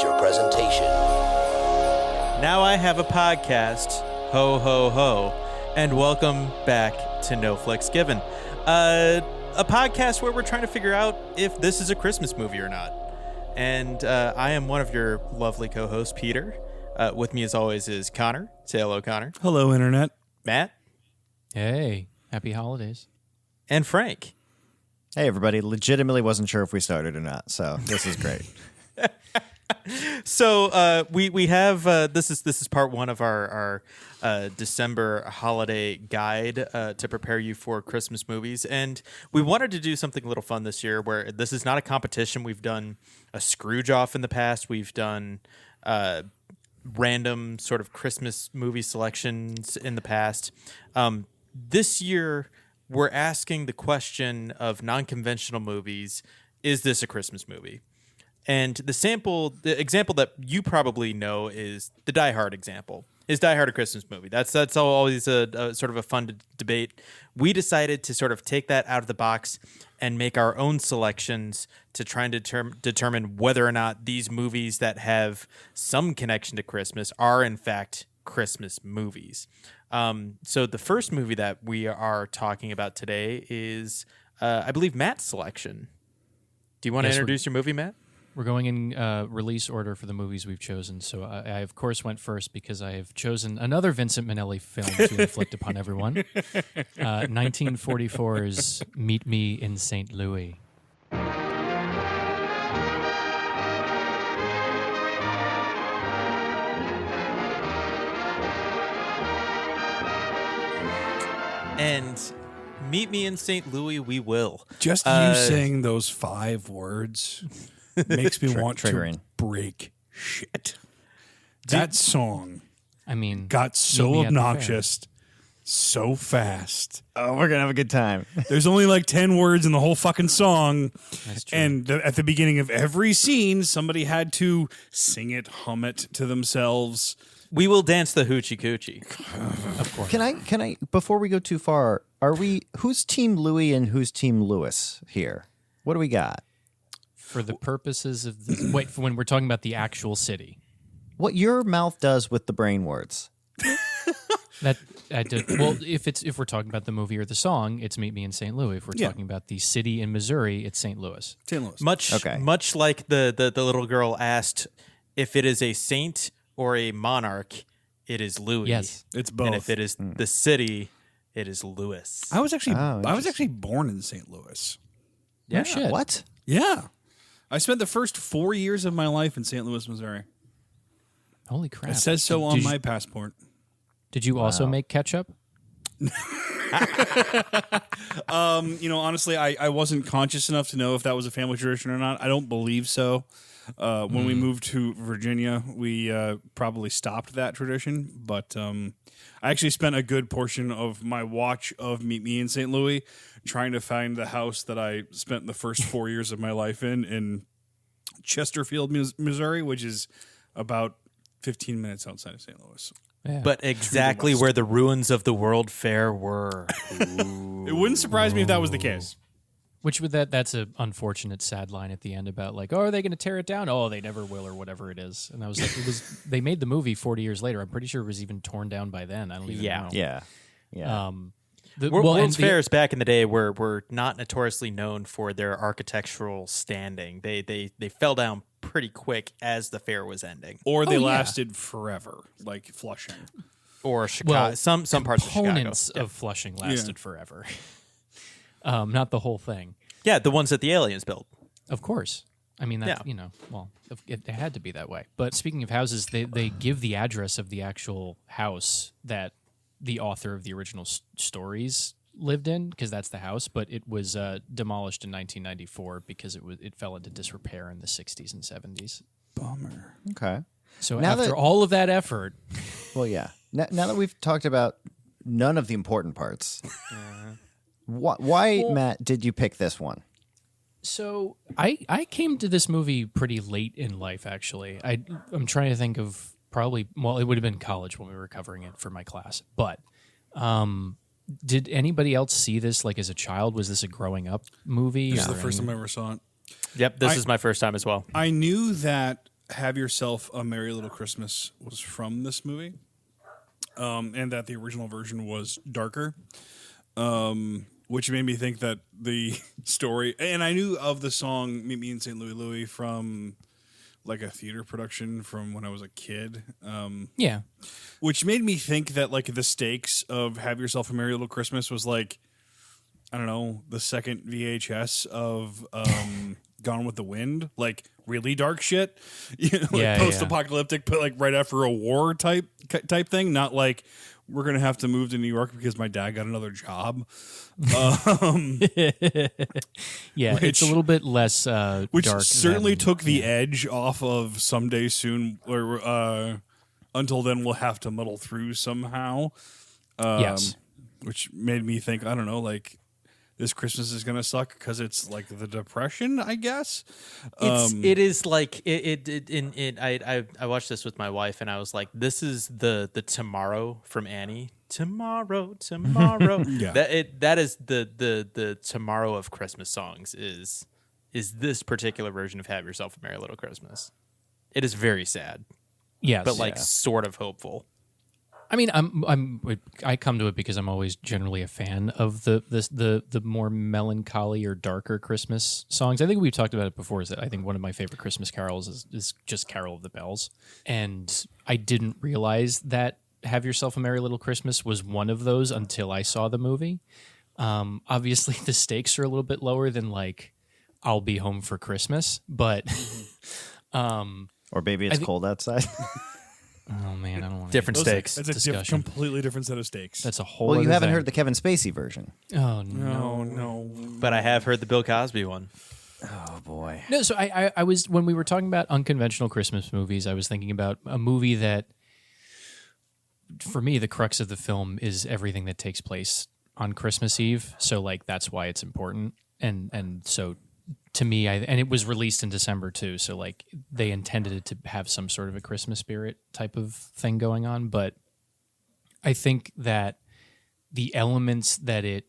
feature presentation. Now I have a podcast, ho ho ho, and welcome back to No Flicks Given, a podcast where we're trying to figure out if this is a Christmas movie or not. And I am one of your lovely co-hosts, Peter. With me as always is Connor. Say hello, Connor. Hello, Internet. Matt. Hey, happy holidays. And Frank. Hey, everybody. Legitimately wasn't sure if we started or not, so this is great. So we have this is part one of our December holiday guide to prepare you for Christmas movies, and we wanted to do something a little fun this year where this is not a competition. We've done a Scrooge off in the past. We've done random sort of Christmas movie selections in the past. This year we're asking the question of non-conventional movies: is this a Christmas movie? And the example that you probably know is the Die Hard example. Is Die Hard a Christmas movie? That's always a sort of a fun debate. We decided to sort of take that out of the box and make our own selections to try and determine whether or not these movies that have some connection to Christmas are in fact Christmas movies. So the first movie that we are talking about today is, I believe, Matt's selection. Do you want to introduce your movie, Matt? We're going in release order for the movies we've chosen. So I of course, went first because I have chosen another Vincent Minnelli film to inflict upon everyone. 1944's Meet Me in St. Louis. And meet me in St. Louis, we will. Just you saying those 5 words makes me want triggering. To break shit. That song got so obnoxious so fast. Oh, we're going to have a good time. There's only like 10 words in the whole fucking song. That's true. And at the beginning of every scene, somebody had to sing it, hum it to themselves. We will dance the hoochie coochie. Of course. Can I, before we go too far, who's Team Louis and who's Team Lewis here? What do we got? For the purposes of the... for when we're talking about the actual city. What your mouth does with the brain words. Well, if we're talking about the movie or the song, it's Meet Me in St. Louis. If we're talking about the city in Missouri, it's St. Louis. St. Louis. Much like the little girl asked if it is a saint or a monarch, it is Louis. Yes. It's both. And if it is the city, it is Louis. I was actually born in St. Louis. Yeah. No shit. What? Yeah. I spent the first 4 years of my life in St. Louis, Missouri. Holy crap. It says so on my passport. Did you also make ketchup? Honestly, I wasn't conscious enough to know if that was a family tradition or not. I don't believe so. When we moved to Virginia, we probably stopped that tradition. But I actually spent a good portion of my watch of Meet Me in St. Louis trying to find the house that I spent the first 4 years of my life in Chesterfield, Missouri, which is about 15 minutes outside of St. Louis. Yeah. But exactly where the ruins of the World Fair were. It wouldn't surprise me if that was the case. That's an unfortunate sad line at the end about like, oh, are they going to tear it down? Oh, they never will, or whatever it is. And I was like, they made the movie 40 years later. I'm pretty sure it was even torn down by then. I don't even know. Yeah. World's Fairs back in the day were not notoriously known for their architectural standing. They fell down pretty quick as the fair was ending. Or they lasted forever, like Flushing. Or Chicago. Well, some parts of Chicago. Components of Flushing lasted forever. Not the whole thing. Yeah, the ones that the aliens built. Of course. I mean, that, it had to be that way. But speaking of houses, they give the address of the actual house that the author of the original stories lived in, because that's the house, but it was demolished in 1994 because it fell into disrepair in the 60s and 70s. Bummer. Okay. So after all of that effort... Well, yeah. Now that we've talked about none of the important parts, why, Matt, did you pick this one? So I came to this movie pretty late in life, actually. I'm trying to think of it would have been college when we were covering it for my class. But did anybody else see this like as a child? Was this a growing up movie? This is the first time I ever saw it. Yep, this is my first time as well. I knew that Have Yourself a Merry Little Christmas was from this movie, and that the original version was darker, which made me think that the story, and I knew of the song Meet Me in St. Louis Louis from like a theater production from when I was a kid. Yeah. Which made me think that like the stakes of Have Yourself a Merry Little Christmas was like, I don't know, the second VHS of Gone with the Wind, like really dark shit, like post-apocalyptic, but like right after a war type thing, not like we're gonna have to move to New York because my dad got another job. It's a little bit less which dark. Certainly took the edge off of Someday Soon, or Until Then We'll Have to Muddle Through Somehow. Yes, which made me think, I don't know, like, this Christmas is gonna suck because it's like the Depression, I guess. It is like I watched this with my wife and I was like, this is the tomorrow from Annie. Tomorrow. Yeah. That is the tomorrow of Christmas songs is this particular version of Have Yourself a Merry Little Christmas. It is very sad. Yes, but like sort of hopeful. I mean, I come to it because I'm always generally a fan of the more melancholy or darker Christmas songs. I think we've talked about it before. Is that I think one of my favorite Christmas carols is just Carol of the Bells, and I didn't realize that Have Yourself a Merry Little Christmas was one of those until I saw the movie. Obviously, the stakes are a little bit lower than like I'll Be Home for Christmas, but or Baby It's Cold Outside. Oh man, I don't want different stakes. That's a completely different set of stakes. That's a whole. Well, you other haven't thing. heard the Kevin Spacey version. Oh no. No. But I have heard the Bill Cosby one. Oh boy. No, so I was when we were talking about unconventional Christmas movies, I was thinking about a movie that, for me, the crux of the film is everything that takes place on Christmas Eve. So like that's why it's important, and so. To me, and it was released in December too, so like they intended it to have some sort of a Christmas spirit type of thing going on. But I think that the elements that it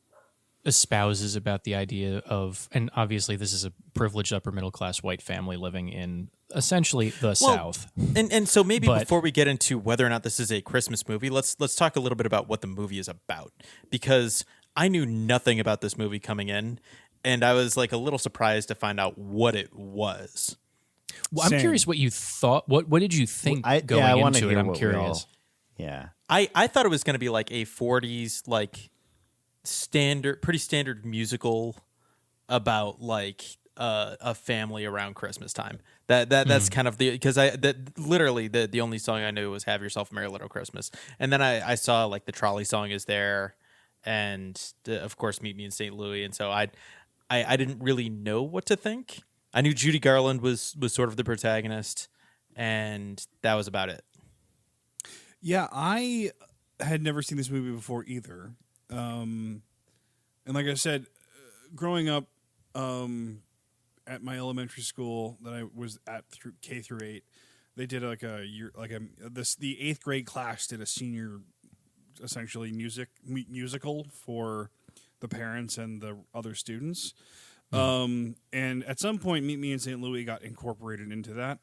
espouses about the idea of, and obviously this is a privileged upper middle class white family living in essentially the South. And so maybe before we get into whether or not this is a Christmas movie, let's talk a little bit about what the movie is about, because I knew nothing about this movie coming in. And I was like a little surprised to find out what it was. Well, I'm curious what you thought. What did you think going into it? I'm curious. I thought it was going to be like a 40s like pretty standard musical about like a family around Christmas time. That's kind of because literally the only song I knew was Have Yourself a Merry Little Christmas, and then I saw like the trolley song is there, and of course Meet Me in St. Louis, and so I didn't really know what to think. I knew Judy Garland was sort of the protagonist, and that was about it. Yeah, I had never seen this movie before either. And like I said, growing up at my elementary school that I was at through K through 8, they did like a year, the 8th grade class did a senior, essentially musical for the parents and the other students. And at some point, Meet Me in St. Louis got incorporated into that.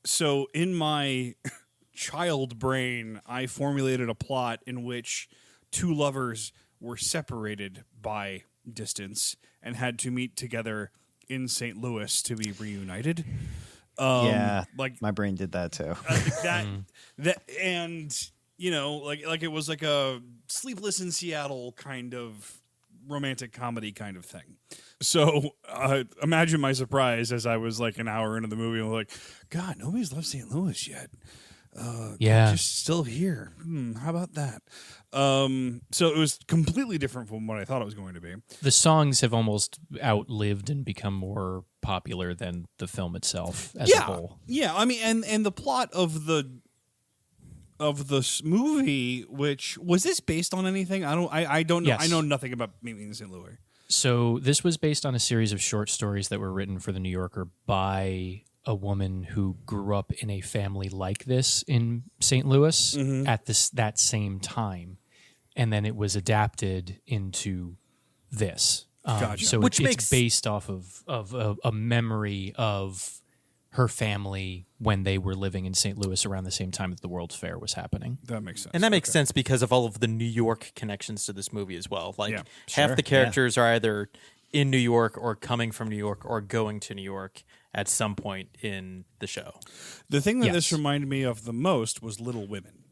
So in my child brain, I formulated a plot in which two lovers were separated by distance and had to meet together in St. Louis to be reunited. Like my brain did that too. And you know, like it was like a Sleepless in Seattle kind of romantic comedy kind of thing. So imagine my surprise as I was like an hour into the movie and I'm like, God, nobody's left St. Louis yet. They're just still here. How about that? So it was completely different from what I thought it was going to be. The songs have almost outlived and become more popular than the film itself as a whole. Yeah, I mean, and the plot of the movie, which was this based on anything? I don't know. Yes. I know nothing about Meet Me in St. Louis. So this was based on a series of short stories that were written for The New Yorker by a woman who grew up in a family like this in St. Louis at that same time, and then it was adapted into this. Gotcha. So Which it's makes based off of a memory of her family when they were living in St. Louis around the same time that the World's Fair was happening. That makes sense. And that makes sense because of all of the New York connections to this movie as well. Like half Sure, the characters are either in New York or coming from New York or going to New York at some point in the show. The thing that this reminded me of the most was Little Women,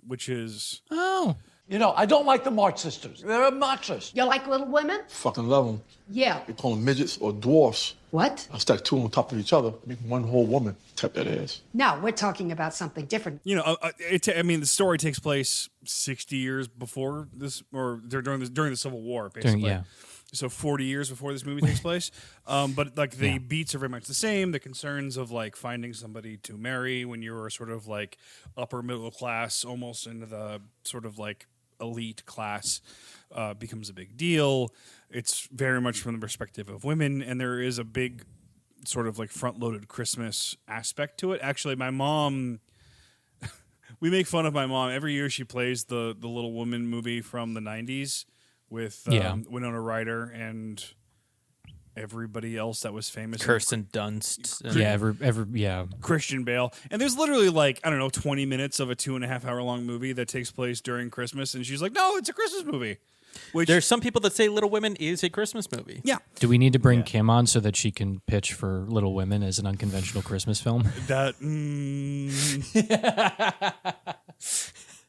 which is... Oh. You know, I don't like the March sisters. They're obnoxious. You like Little Women? Fucking love them. Yeah. They call them midgets or dwarfs. What? I stack two on top of each other, make one whole woman. Tap that ass. No, we're talking about something different. You know, the story takes place 60 years before this, or during the Civil War, basically. So 40 years before this movie takes place. But like the beats are very much the same. The concerns of like finding somebody to marry when you're sort of like upper middle class, almost into the sort of like elite class, becomes a big deal. It's very much from the perspective of women, and there is a big sort of like front-loaded Christmas aspect to it. Actually, my mom, we make fun of my mom every year. She plays the Little Woman movie from the 90s with Winona Ryder and everybody else that was famous. Kirsten Dunst. Christian Bale. And there's literally like, I don't know, 20 minutes of a 2.5 hour long movie that takes place during Christmas. And she's like, no, it's a Christmas movie. Which, there's some people that say Little Women is a Christmas movie. Yeah. Do we need to bring Kim on so that she can pitch for Little Women as an unconventional Christmas film? That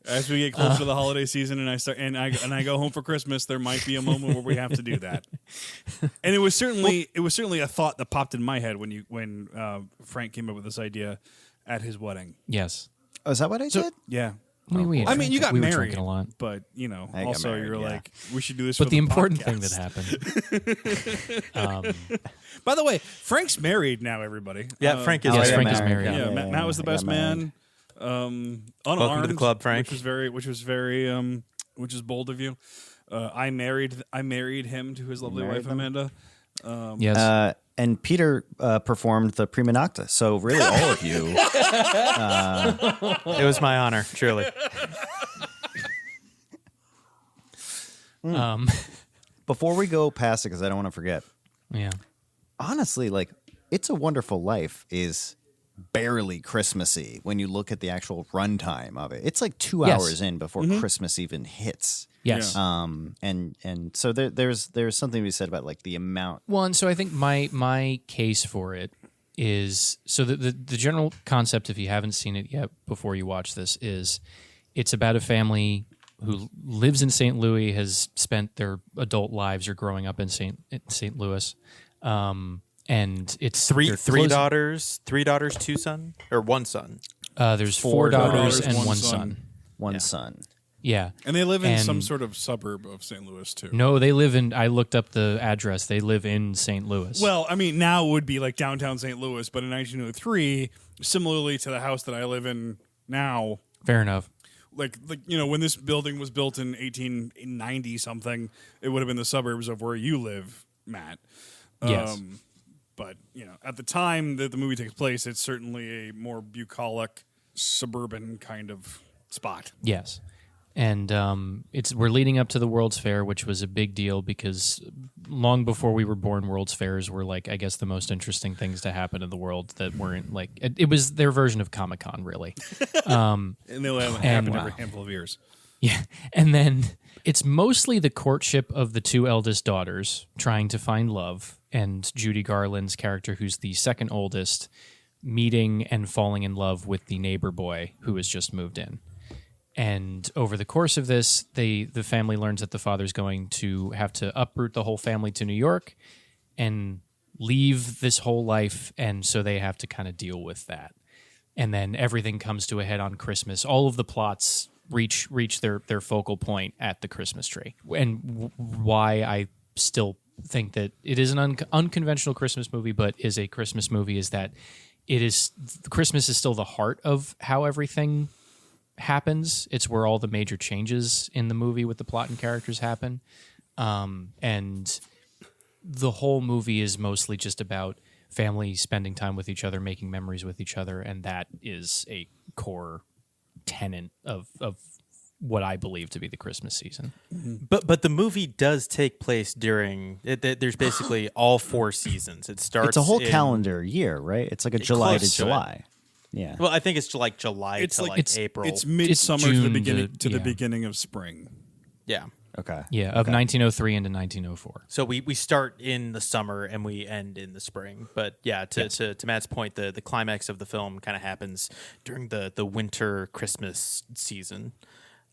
as we get closer to the holiday season and I go home for Christmas, there might be a moment where we have to do that. And it was certainly a thought that popped in my head when Frank came up with this idea at his wedding. Yes. Oh, is that what I did? Yeah. You got we were married drinking a lot, but you know, I got also married, you're yeah. like, we should do this. But for the the important podcast. thing that happened. By the way, Frank's married now. Everybody. Yeah, Frank is yes, married. Frank is married. Yeah, Matt was the best man. Unarmed, Welcome to the club, Frank. Which is bold of you. I married him to his lovely wife Amanda. Yes. And Peter performed the prima nocta. So really, all of you. It was my honor, truly. Before we go past it, because I don't want to forget. Yeah. Honestly, like It's a Wonderful Life is barely Christmassy when you look at the actual runtime of it. It's like 2 hours in before Christmas even hits. Yes. And so there's something to be said about like the amount. Well, and so I think my case for it is so the general concept, if you haven't seen it yet before you watch this, is it's about a family who lives in St. Louis, has spent their adult lives or growing up in St. Louis. And it's three daughters, 2 sons, or 1 son. There's 4 daughters and 1 one son. One son. Yeah. And they live in some sort of suburb of St. Louis, too. No, they live in, I looked up the address, they live in St. Louis. Well, I mean, now it would be like downtown St. Louis, but in 1903, similarly to the house that I live in now. Fair enough. Like you know, when this building was built in 1890 something, it would have been the suburbs of where you live, Matt. Yes. But you know, at the time that the movie takes place, it's certainly a more bucolic, suburban kind of spot. Yes. And we're leading up to the World's Fair, which was a big deal because long before we were born, World's Fairs were like, I guess, the most interesting things to happen in the world that weren't like, it was their version of Comic-Con, really. And they'll happen every handful of years. Yeah. And then it's mostly the courtship of the 2 eldest daughters trying to find love, and Judy Garland's character, who's the second oldest, meeting and falling in love with the neighbor boy who has just moved in. And over the course of this, the family learns that the father's going to have to uproot the whole family to New York and leave this whole life, and so they have to kind of deal with that. And then everything comes to a head on Christmas. All of the plots reach their focal point at the Christmas tree. And why I still think that it is an unconventional Christmas movie, but is a Christmas movie, is that Christmas is still the heart of how everything happens. It's where all the major changes in the movie with the plot and characters happen. And the whole movie is mostly just about family spending time with each other, making memories with each other, and that is a core tenet of what I believe to be the Christmas season. But the movie does take place during. There's basically all 4 seasons. It starts. It's a whole in, calendar year, right? It's like a July to close to it. July. Yeah. Well, I think it's like July to like April. It's midsummer to the June beginning to- the yeah. beginning of spring. yeah. Okay. Yeah, of 1903 into 1904. So we start in the summer and we end in the spring. But yeah, to Matt's point, the climax of the film kind of happens during the winter Christmas season.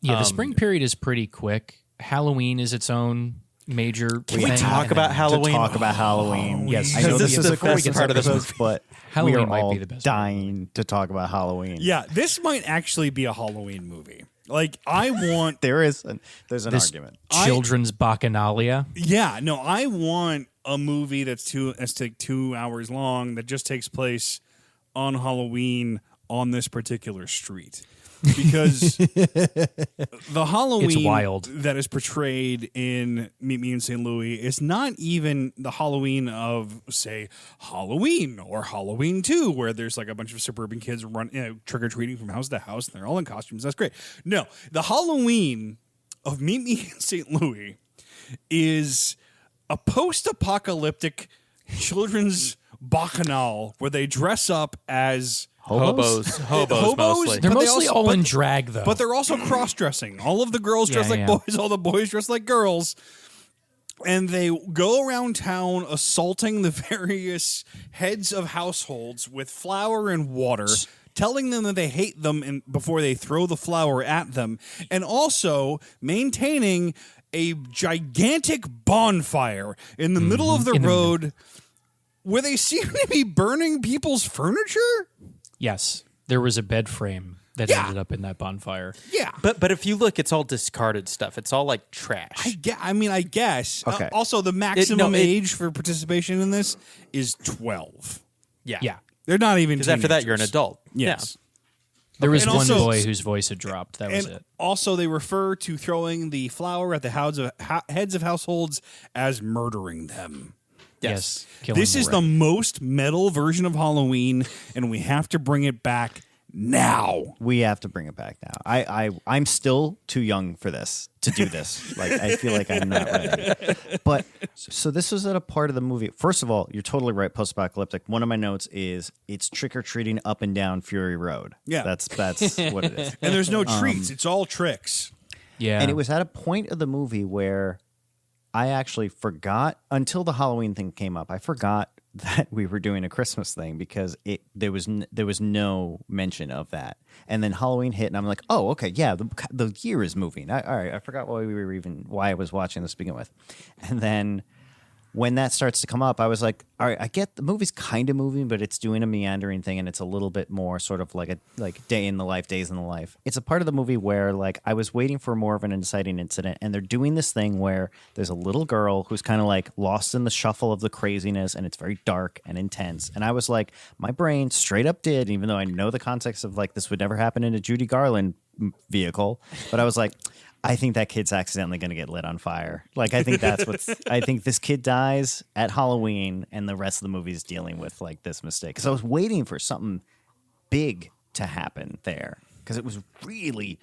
Yeah, the spring period is pretty quick. Halloween is its own major Can we thing. talk about Halloween? To talk about Halloween. Yes, I know this this is is the a Christmas best part of this episode, but Halloween we are might all be the best part. dying to talk about Halloween. Yeah, this might actually be a Halloween movie. Like I want There's an This argument. children's bacchanalia. Yeah, no, I want a movie that's 2 hours long that just takes place on Halloween on this particular street. Because the Halloween It's wild. that is portrayed in Meet Me in St. Louis is not even the Halloween of, say, Halloween or Halloween 2, where there's like a bunch of suburban kids trick-or-treating from house to house, and they're all in costumes. That's great. No, the Halloween of Meet Me in St. Louis is a post-apocalyptic children's bacchanal where they dress up as Hobos mostly. They're But they mostly also- all but- in drag, though. but they're also cross-dressing. All of the girls dress Yeah, like yeah. boys, all the boys dress like girls. And they go around town assaulting the various heads of households with flour and water, telling them that they hate them before they throw the flour at them, and also maintaining a gigantic bonfire in the middle of the In the road where they seem to be burning people's furniture. Yes, there was a bed frame that Yeah. ended up in that bonfire. Yeah. But if you look, it's all discarded stuff. It's all like trash. I guess. Okay. Also, the maximum it- age for participation in this is 12. Yeah. They're not even Because after that, you're an teenagers. adult. Yes. There was And one also- boy whose voice had dropped. That was And it. also, they refer to throwing the flour at the heads of households as murdering them. Yes. Killing This is the most metal version of Halloween, and we have to bring it back now. We have to bring it back now. I'm still too young for this, to do this. Like, I feel like I'm not ready. But so this was at a part of the movie. First of all, you're totally right. Post-apocalyptic. One of my notes is it's trick-or-treating up and down Fury Road. Yeah. That's what it is. And there's no treats. It's all tricks. Yeah. And it was at a point of the movie where I actually forgot, until the Halloween thing came up, I forgot that we were doing a Christmas thing because there was no mention of that. And then Halloween hit, and I'm like, oh, okay, yeah, the year is moving. All right, I forgot why I was watching this to begin with. And then when that starts to come up, I was like, all right, I get the movie's kind of moving, but it's doing a meandering thing, and it's a little bit more sort of like days in the life. It's a part of the movie where like I was waiting for more of an inciting incident, and they're doing this thing where there's a little girl who's kind of like lost in the shuffle of the craziness, and it's very dark and intense. And I was like, my brain straight up did, even though I know the context of like this would never happen in a Judy Garland vehicle, but I was like, I think that kid's accidentally going to get lit on fire. Like, I think I think this kid dies at Halloween and the rest of the movie is dealing with like this mistake. Because I was waiting for something big to happen there because it was really,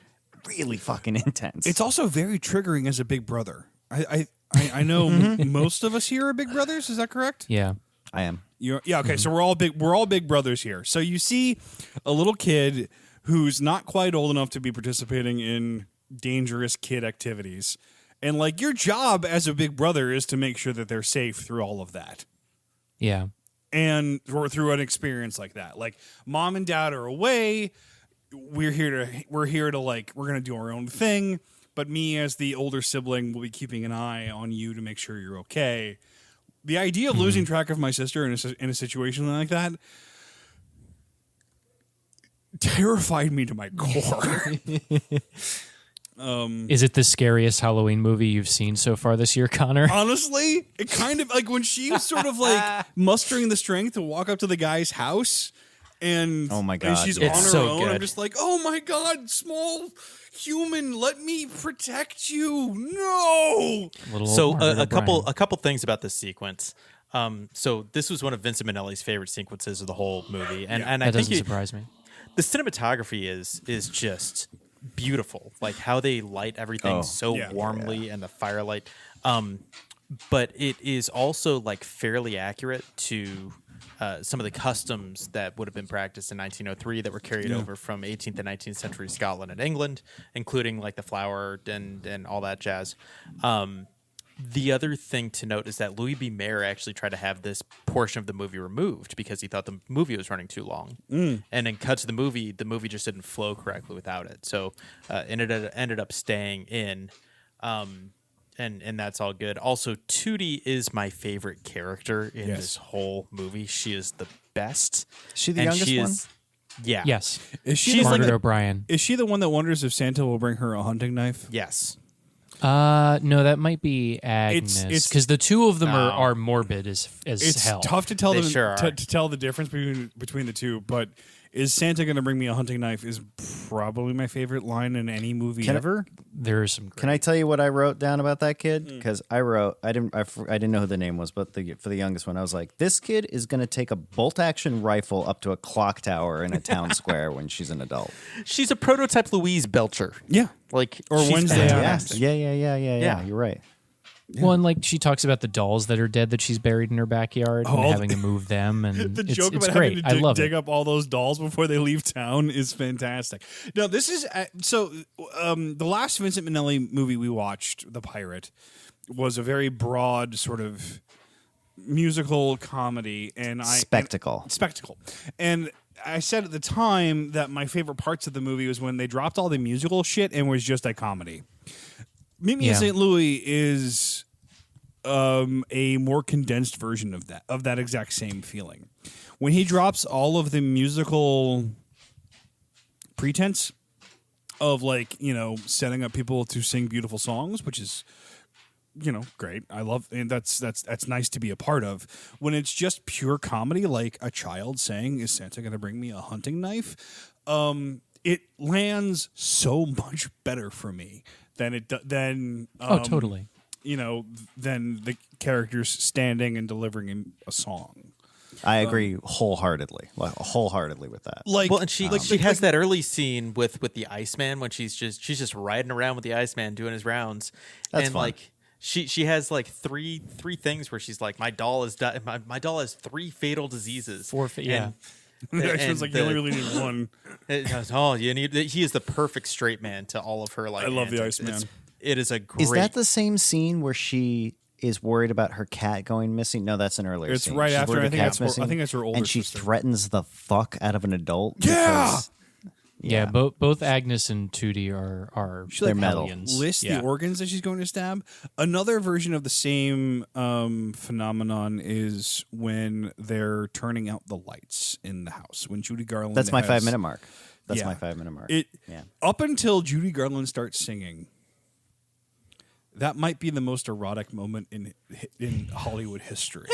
really fucking intense. It's also very triggering as a big brother. I know most of us here are big brothers. Is that correct? Yeah. I am. Okay. So we're all big brothers here. So you see a little kid who's not quite old enough to be participating in dangerous kid activities, and like your job as a big brother is to make sure that they're safe through all of that, Yeah. and or through an experience like that. Like mom and dad are away, we're here to like we're gonna do our own thing, but me as the older sibling will be keeping an eye on you to make sure you're okay. The idea of losing track of my sister in a situation like that terrified me to my core. Is it the scariest Halloween movie you've seen so far this year, Connor? Honestly, it kind of like when she was sort of like mustering the strength to walk up to the guy's house, and Oh my and God, she's yeah. on her It's so own. I'm good. just like, oh my God, small human, let me protect you. No, So Margaret a O'Brien. couple things about this sequence. So this was one of Vincent Minnelli's favorite sequences of the whole movie, and I That think doesn't surprise me. the cinematography is just beautiful, like how they light everything so warmly and the firelight. But it is also like fairly accurate to some of the customs that would have been practiced in 1903 that were carried over from 18th and 19th century Scotland and England, including like the flower and all that jazz. The other thing to note is that Louis B. Mayer actually tried to have this portion of the movie removed because he thought the movie was running too long. And then cut to the movie just didn't flow correctly without it. So it ended up staying in. And that's all good. Also, Tootie is my favorite character in this whole movie. She is the best. Is she the youngest one? Yeah. Yes. Is she She's Margaret like O'Brien. Is she the one that wonders if Santa will bring her a hunting knife? Yes. No, that might be Agnes. It's- Because the two of them are morbid as It's hell. tough to tell They them sure are. to tell the difference between the two, but is Santa going to bring me a hunting knife is probably my favorite line in any movie ever. There are some. Can I tell you what I wrote down about that kid? Because I didn't know who the name was, but for the youngest one, I was like, this kid is going to take a bolt action rifle up to a clock tower in a town square when she's an adult. She's a prototype Louise Belcher. Yeah. Like Or she's Wednesday fantastic. Yeah. You're right. Well, and like she talks about the dolls that are dead that she's buried in her backyard and having to move them, and The it's, joke it's about great. having to I love dig it. up all those dolls before they leave town is fantastic. No, this is the last Vincent Minnelli movie we watched, The Pirate, was a very broad sort of musical comedy and Spectacle. spectacle. And I said at the time that my favorite parts of the movie was when they dropped all the musical shit and was just a comedy. Meet Me in Yeah. St. Louis is a more condensed version of that exact same feeling. When he drops all of the musical pretense of setting up people to sing beautiful songs, which is great. I love, and that's nice to be a part of. When it's just pure comedy, like a child saying, "Is Santa going to bring me a hunting knife?" It lands so much better for me than Totally. than the characters standing and delivering a song. I agree wholeheartedly with that. Well, and she has that early scene with the Iceman when she's just riding around with the Iceman doing his rounds. That's and fun. like she has like three things where she's like, my doll my doll has 3 fatal diseases. Yeah. It's like, you only really need one. He is the perfect straight man to all of her. Like, I love the antics. Iceman. It is a great. Is that the same scene where she is worried about her cat going missing? No, that's an earlier It's scene. right She's after, worried I the think cat's that's her- I missing, think that's her older and she sister. threatens the fuck out of an adult. Yeah! because- Yeah, both Agnes and Tootie are She like metal. lists the organs that she's going to stab. Another version of the same phenomenon is when they're turning out the lights in the house. When Judy Garland, That's my has- 5 minute mark. That's Yeah. my 5 minute mark. Yeah. Up until Judy Garland starts singing, that might be the most erotic moment in Hollywood history.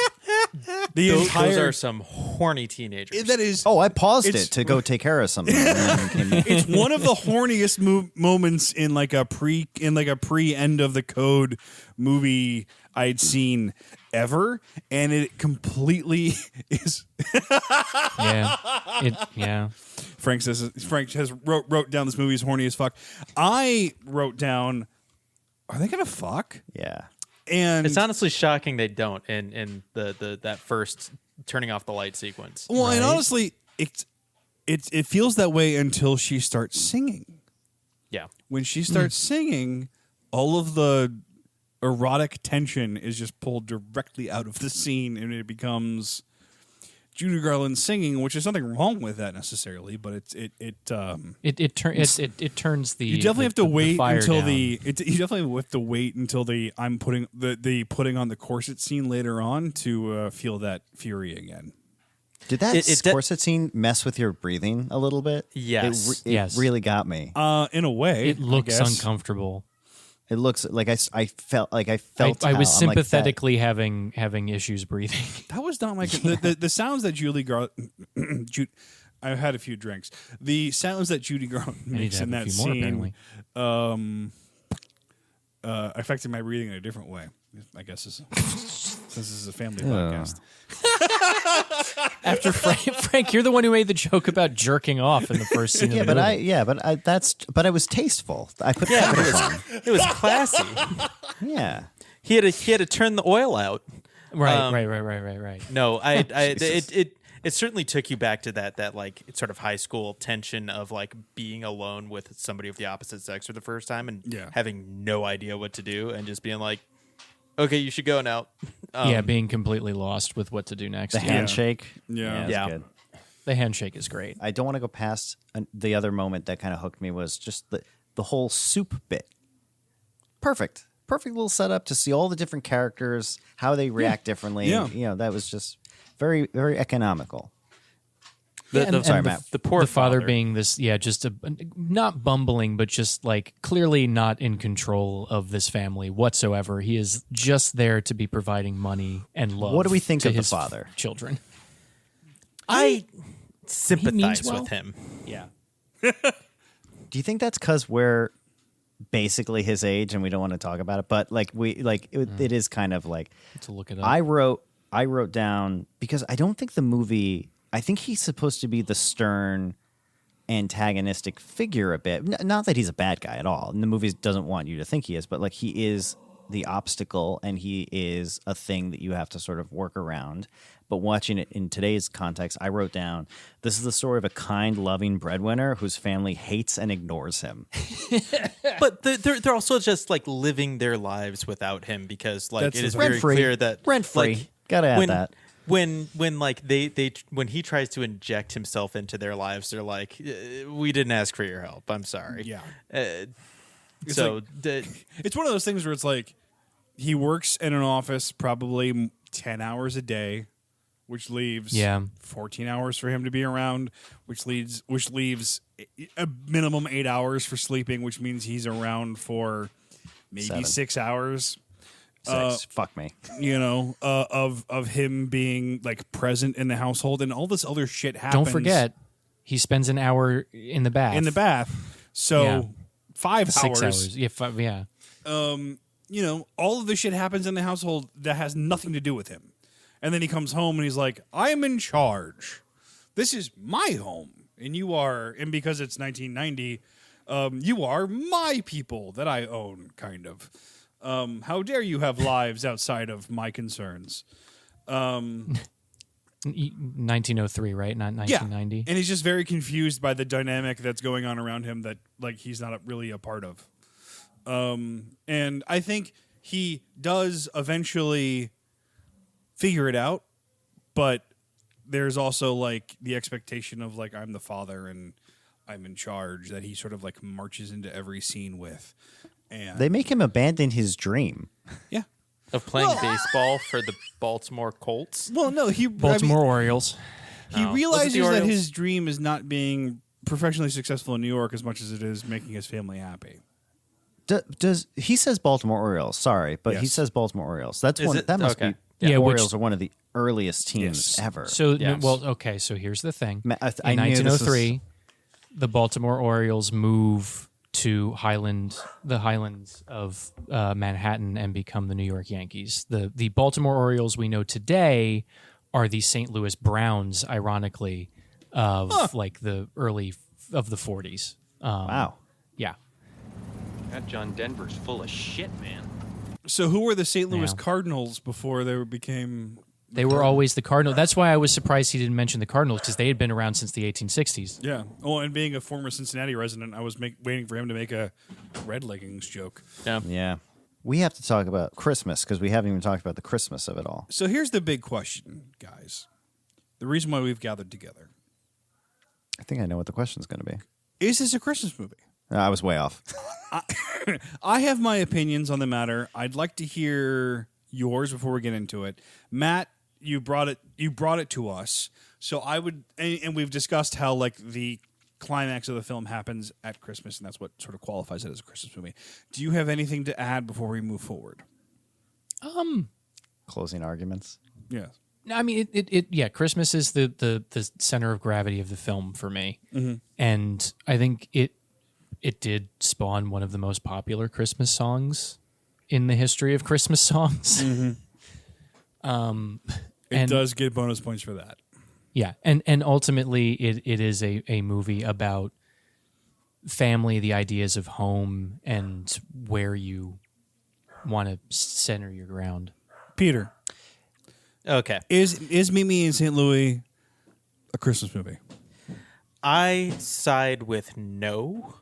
those are some horny teenagers. That is. Oh, I paused It's- it to go take care of something. and then it came in. It's one of the horniest moments in like a pre end of the code movie I'd seen ever, and it completely is. yeah. Frank has wrote down this movie is horny as fuck. I wrote down, are they gonna fuck? Yeah. And It's honestly shocking they don't in the that first turning off the light sequence. well, and honestly, it feels that way until she starts singing. Yeah. When she starts singing, all of the erotic tension is just pulled directly out of the scene, and it becomes Judy Garland singing, which is nothing wrong with that necessarily, but it turns the. you definitely have to wait fire until down. you definitely have to wait until the putting on the corset scene later on to feel that fury again. Did that It corset scene mess with your breathing a little bit? Yes. It Yes. really got me. In a way, It looks I guess. uncomfortable. It looks like I felt I how- was I'm like that. sympathetically having issues breathing. That was not my the sounds that Judy Garland. I had a few drinks. The sounds that Judy Garland I need makes to in have a that few more, scene apparently. affected my breathing in a different way. I guess since this is a family podcast. After Frank, you're the one who made the joke about jerking off in the first scene. Yeah, of the but movie. it was tasteful. I put cameras on. It was classy. Yeah. He had to turn the oil out. Right. No, it certainly took you back to that like sort of high school tension of like being alone with somebody of the opposite sex for the first time and having no idea what to do and just being like, okay, you should go now. Being completely lost with what to do next. The handshake. Yeah. It's good. The handshake is great. I don't want to go past the other moment that kind of hooked me was just the whole soup bit. Perfect little setup to see all the different characters, how they react differently. Yeah. That was just very, very economical. Sorry, Matt. The poor the father being this, just not bumbling, but just like clearly not in control of this family whatsoever. He is just there to be providing money and love. What do we think to of the his father? Children. I sympathize well. with him. Yeah. Do you think that's because we're basically his age and we don't want to talk about it? But like it is kind of like To look it up. I wrote down because I don't think the movie. I think he's supposed to be the stern, antagonistic figure a bit. Not that he's a bad guy at all. And the movie doesn't want you to think he is, but like he is the obstacle and he is a thing that you have to sort of work around. But watching it in today's context, I wrote down, this is the story of a kind, loving breadwinner whose family hates and ignores him. But they're also just like living their lives without him because like That's it is the very Rent-free. clear that Rent-free. like, Gotta add that. When like when he tries to inject himself into their lives, they're like, we didn't ask for your help. I'm sorry. Yeah. It's It's one of those things where it's like he works in an office probably 10 hours a day, which leaves 14 hours for him to be around, which leaves a minimum 8 hours for sleeping, which means he's around for maybe 7. 6 hours. 6. Fuck me. Of him being like present in the household and all this other shit happens. Don't forget, he spends an hour in the bath. So 5 6 hours. hours. Yeah, 5, yeah. All of this shit happens in the household that has nothing to do with him. And then he comes home and he's like, I am in charge. This is my home. And because it's 1990, you are my people that I own, kind of. How dare you have lives outside of my concerns? 1903, right? Not 1990. And he's just very confused by the dynamic that's going on around him that like he's not really a part of. And I think he does eventually figure it out, but there's also like the expectation of like I'm the father and I'm in charge that he sort of like marches into every scene with. And They make him abandon his dream. yeah. of playing baseball for the Baltimore Colts. Well, no, Baltimore Orioles. He No. realizes Was it the that Orioles? his dream is not being professionally successful in New York as much as it is making his family happy. Does he says Baltimore Orioles? Sorry, but he Yes. says Baltimore Orioles. That's Is one. it? That must Okay. be. Yeah, which- Orioles are one of the earliest teams Yes. ever. So, Yes. okay, so here's the thing. I In knew this 1903, the Baltimore Orioles move to the Highlands of Manhattan and become the New York Yankees. The Baltimore Orioles we know today are the St. Louis Browns, ironically, of like the early of the 40s. Wow. Yeah. That John Denver's full of shit, man. So who were the St. Louis Yeah. Cardinals before they became... They were always the Cardinals. That's why I was surprised he didn't mention the Cardinals, because they had been around since the 1860s. Yeah. Oh, and being a former Cincinnati resident, I was waiting for him to make a red leggings joke. Yeah. We have to talk about Christmas because we haven't even talked about the Christmas of it all. So here's the big question, guys. The reason why we've gathered together. I think I know what the question's going to be. Is this a Christmas movie? I was way off. I have my opinions on the matter. I'd like to hear yours before we get into it. Matt, you brought it to us. So I would, and we've discussed how like the climax of the film happens at Christmas, and that's what sort of qualifies it as a Christmas movie. Do you have anything to add before we move forward? Closing arguments. Yeah. I mean, yeah, Christmas is the center of gravity of the film for me. Mm-hmm. And I think it did spawn one of the most popular Christmas songs in the history of Christmas songs. It does get bonus points for that. Yeah, and ultimately it is a movie about family, the ideas of home, and where you want to center your ground. Peter, Okay. is Meet Me in St. Louis a Christmas movie? I side with no,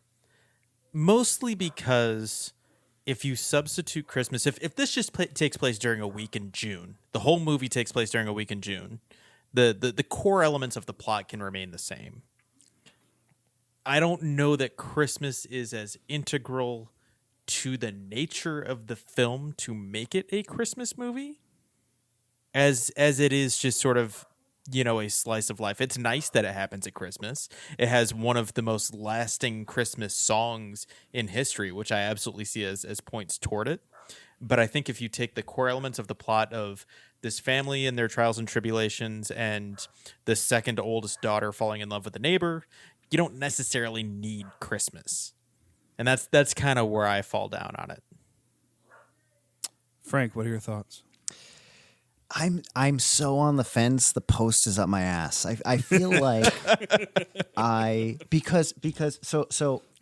mostly because if you substitute Christmas, if this just takes place during a week in June, the whole movie takes place during a week in June, the core elements of the plot can remain the same. I don't know that Christmas is as integral to the nature of the film to make it a Christmas movie as it is just sort of, a slice of life. It's nice that it happens at Christmas. It has one of the most lasting Christmas songs in history, which I absolutely see as points toward it. But I think if you take the core elements of the plot of this family and their trials and tribulations and the second oldest daughter falling in love with the neighbor, you don't necessarily need Christmas. And that's kind of where I fall down on it. Frank, what are your thoughts? I'm so on the fence. The post is up my ass. I feel like because so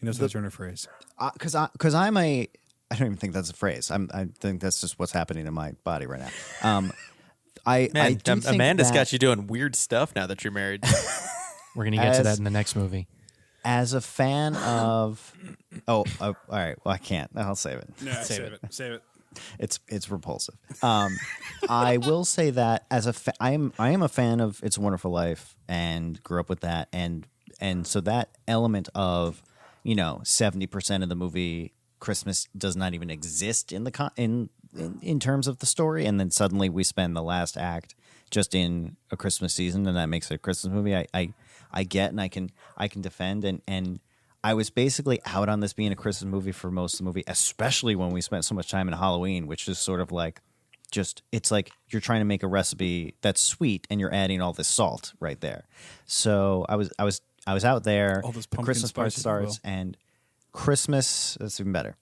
He knows how to turn a phrase. because I'm a I don't even think that's a phrase. I think that's just what's happening in my body right now. I do think Amanda's that got you doing weird stuff now that you're married. We're gonna get to that in the next movie. as a fan of all right. Well, I can't. I'll save it. No, save it. It's repulsive. I will say that as I am a fan of It's a Wonderful Life and grew up with that, and so that element of 70% of the movie Christmas does not even exist in the in terms of the story, and then suddenly we spend the last act just in a Christmas season, and that makes it a Christmas movie. I get, and I can defend, and I was basically out on this being a Christmas movie for most of the movie, especially when we spent so much time in Halloween, which is sort of like it's like you're trying to make a recipe that's sweet and you're adding all this salt right there. So I was out there. All this the pumpkin Christmas part spice, if you starts, will. and Christmas, that's even better.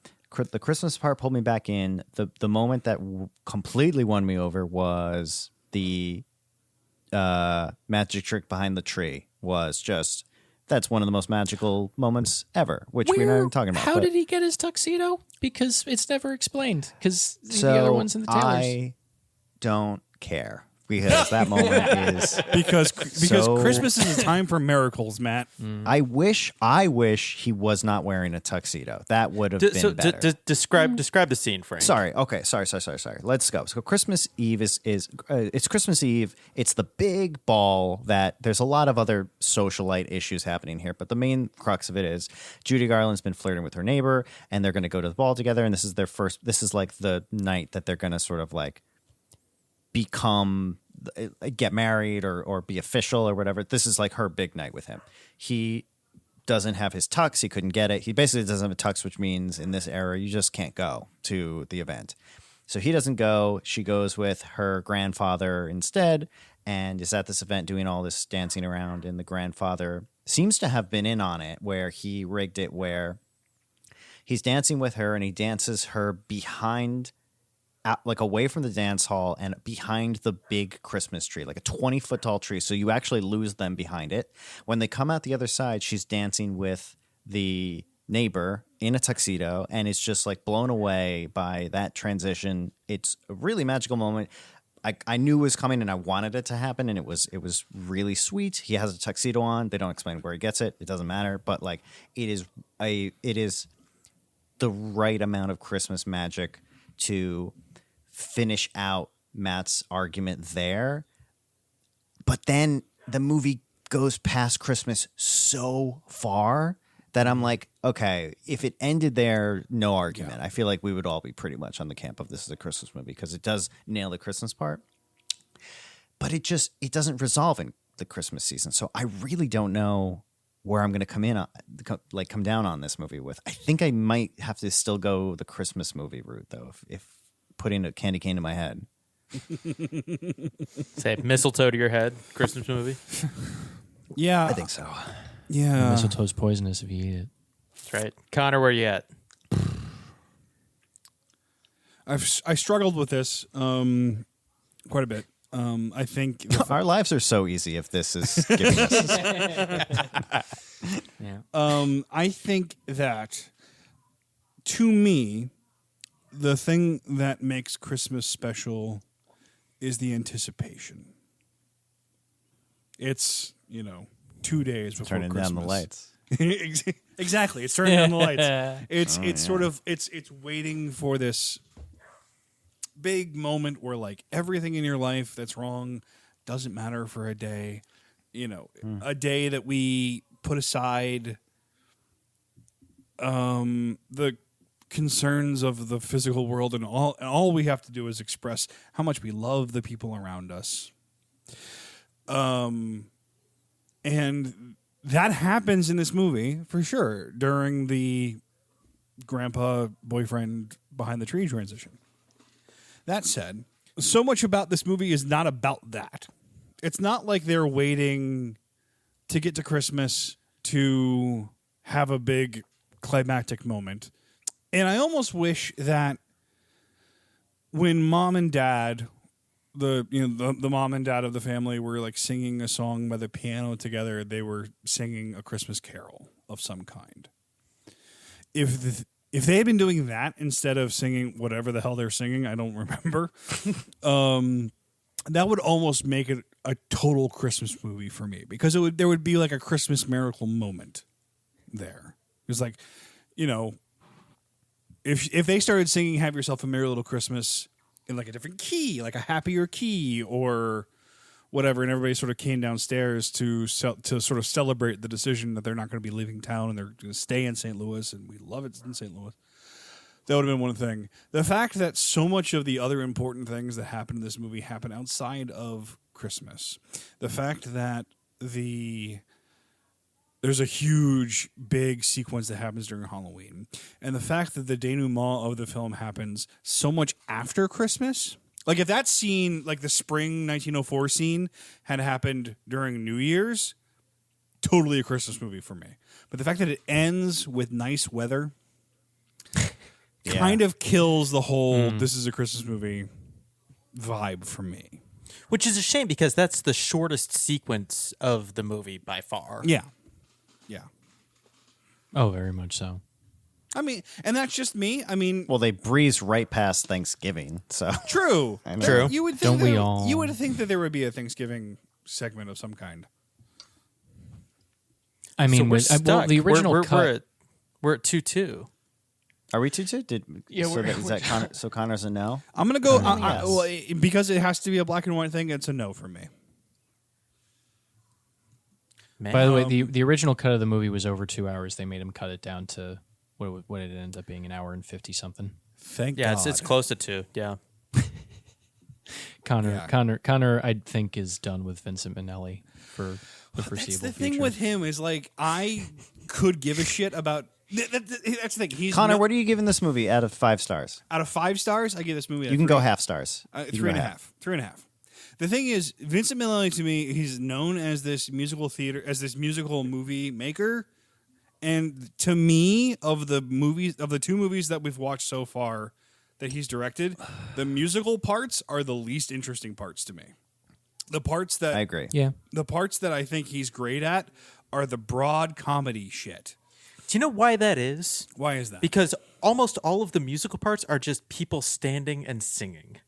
The Christmas part pulled me back in. The moment that completely won me over was the magic trick behind the tree. That's one of the most magical moments ever, which we're not even talking about. How did he get his tuxedo? Because it's never explained. Because the other one's in the tailors. I don't care because that moment is Because So- Christmas is a time for miracles, Matt. I wish he was not wearing a tuxedo. That would have been better. Describe the scene, Frank. Sorry. Okay. Sorry. Let's go. So Christmas Eve is it's Christmas Eve. It's the big ball that there's a lot of other socialite issues happening here, but the main crux of it is Judy Garland's been flirting with her neighbor, and they're going to go to the ball together. And this is like the night that they're going to sort of like get married or be official or whatever. This is like her big night with him. He doesn't have his tux. He couldn't get it. He basically doesn't have a tux, which means in this era, you just can't go to the event. So he doesn't go. She goes with her grandfather instead and is at this event doing all this dancing around. And the grandfather seems to have been in on it, where he rigged it where he's dancing with her and he dances her behind, like away from the dance hall and behind the big Christmas tree, like a 20-foot tall tree. So you actually lose them behind it. When they come out the other side, she's dancing with the neighbor in a tuxedo and is just like blown away by that transition. It's a really magical moment. I knew it was coming and I wanted it to happen, and it was really sweet. He has a tuxedo on. They don't explain where he gets it. It doesn't matter, but like it is the right amount of Christmas magic to finish out Matt's argument there. But then the movie goes past Christmas so far that I'm like, okay, if it ended there, no argument. I feel like we would all be pretty much on the camp of this is a Christmas movie because it does nail the Christmas part. But it doesn't resolve in the Christmas season. So I really don't know where I'm going to come down on this movie with. I think I might have to still go the Christmas movie route, though, if putting a candy cane to my head. Say mistletoe to your head, Christmas movie. Yeah, I think so. Yeah, Mistletoe's poisonous if you eat it. That's right. Connor, where you at? I struggled with this quite a bit. I think Our lives are so easy if this is giving us. I think that, to me, the thing that makes Christmas special is the anticipation. It's 2 days before Turning Christmas. down the lights. Exactly, it's turning down the lights. It's waiting for this big moment where like everything in your life that's wrong doesn't matter for a day. A day that we put aside the concerns of the physical world, and all we have to do is express how much we love the people around us. And that happens in this movie for sure during the grandpa boyfriend behind the tree transition. That said, so much about this movie is not about that. It's not like they're waiting to get to Christmas to have a big climactic moment. And I almost wish that when mom and dad, the mom and dad of the family were like singing a song by the piano together, they were singing a Christmas carol of some kind. If they had been doing that instead of singing whatever the hell they're singing, I don't remember, that would almost make it a total Christmas movie for me, because there would be like a Christmas miracle moment there. It's like, if they started singing "Have Yourself a Merry Little Christmas" in like a different key, like a happier key or whatever, and everybody sort of came downstairs to sort of celebrate the decision that they're not going to be leaving town and they're going to stay in St. Louis, and we love it in St. Louis. That would have been one thing. The fact that so much of the other important things that happen in this movie happen outside of Christmas. The fact that there's a huge, big sequence that happens during Halloween. And the fact that the denouement of the film happens so much after Christmas. Like, if that scene, like the spring 1904 scene, had happened during New Year's, totally a Christmas movie for me. But the fact that it ends with nice weather kind of kills the whole this is a Christmas movie vibe for me. Which is a shame, because that's the shortest sequence of the movie by far. Yeah. Oh, very much so. I mean, and that's just me. I mean, Well, they breeze right past Thanksgiving, so true. I know. True. You would think Don't we all? You would think that there would be a Thanksgiving segment of some kind. I mean, So we're well, the stuck. original we're, cut. we're at 2-2. Are we 2-2? Is that Connor? So Connor's a no. I'm gonna go Yes. well, because it has to be a black and white thing. It's a no for me. Man. By the way, the original cut of the movie was over 2 hours. They made him cut it down to what it ended up being, an hour and 50 something. Thank Yeah, God. it's close to 2. Yeah. Connor, I think, is done with Vincent Minnelli for the foreseeable That's the future. thing with him is like I could give a shit about. That's the thing. He's Connor, what are you giving this movie out of 5 stars? out of 5 stars. I give this movie. You can go half stars. You can go 3.5. 3.5. The thing is, Vincent Minnelli, to me, he's known as this musical movie maker, and to me, of the 2 movies that we've watched so far that he's directed, the musical parts are the least interesting parts to me. The parts that I agree. Yeah. The parts that I think he's great at are the broad comedy shit. Do you know why that is? Why is that? Because almost all of the musical parts are just people standing and singing.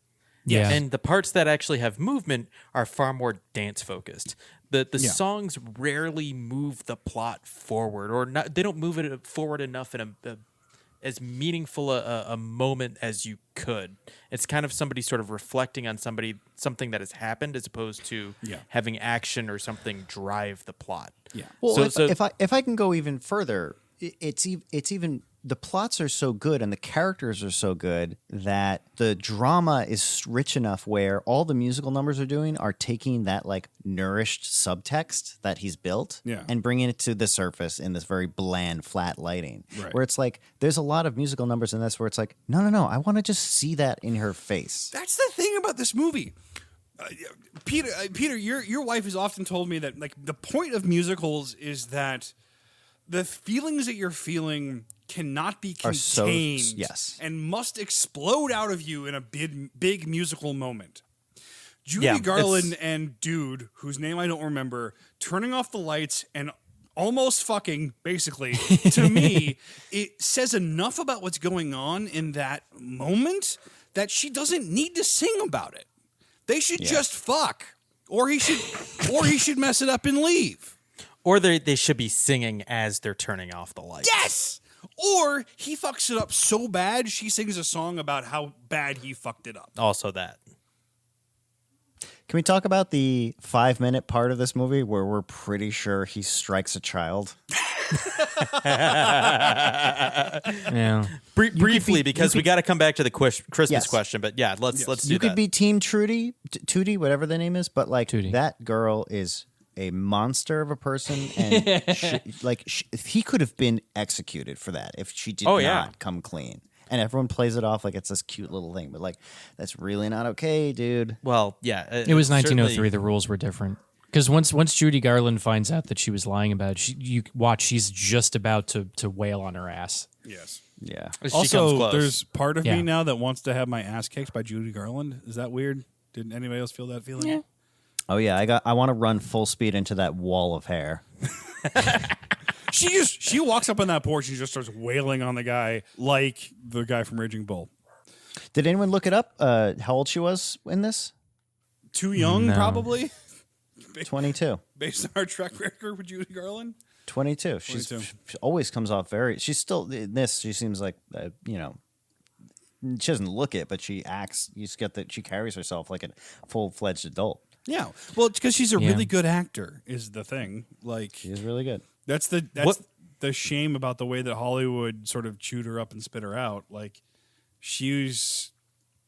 Yeah. And the parts that actually have movement are far more dance focused. The songs rarely move the plot forward, or not. They don't move it forward enough in a as meaningful a moment as you could. It's kind of somebody sort of reflecting on something that has happened, as opposed to having action or something drive the plot. Yeah. Well, if I can go even further, it's even the plots are so good and the characters are so good that the drama is rich enough where all the musical numbers are taking that like nourished subtext that he's built and bringing it to the surface in this very bland, flat lighting. Right. Where it's like there's a lot of musical numbers in this where it's like, no, I want to just see that in her face. That's the thing about this movie. Peter, your wife has often told me that like the point of musicals is that the feelings that you're feeling cannot be Are so- contained yes. and must explode out of you in a big musical moment. Judy Yeah, Garland it's- and dude, whose name I don't remember, turning off the lights and almost fucking, basically, to me, it says enough about what's going on in that moment that she doesn't need to sing about it. They should just fuck. Or he should mess it up and leave. Or they should be singing as they're turning off the lights. Yes! Or he fucks it up so bad, she sings a song about how bad he fucked it up. Also that. Can we talk about the 5-minute part of this movie where we're pretty sure he strikes a child? Yeah. Briefly, because we got to come back to the Christmas Yes. question. But yeah, let's do You that. could be Team Tootie, whatever the name is, but like Tootie. that girl is a monster of a person, and he could have been executed for that if she did not come clean. And everyone plays it off like it's this cute little thing, but like that's really not okay, dude. Well, yeah. It was 1903. certainly- The rules were different. Because once Judy Garland finds out that she was lying about it, you watch, she's just about to wail on her ass. Yes. Yeah. She comes Also, close. there's part of Yeah. me now that wants to have my ass kicked by Judy Garland. Is that weird? Did anybody else feel that feeling? Yeah. Oh yeah, I want to run full speed into that wall of hair. She walks up on that porch and just starts wailing on the guy like the guy from Raging Bull. Did anyone look it up? How old she was in this? Too young, No. probably, 22. based on our track record with Judy Garland. 22. 22. She always comes off very. She's still in this. She seems like she doesn't look it, but she acts. You just get that she carries herself like a full-fledged adult. Yeah, well, it's because she's a Yeah. really good actor. Is the thing. Like She's really good. that's the shame about the way that Hollywood sort of chewed her up and spit her out. Like she's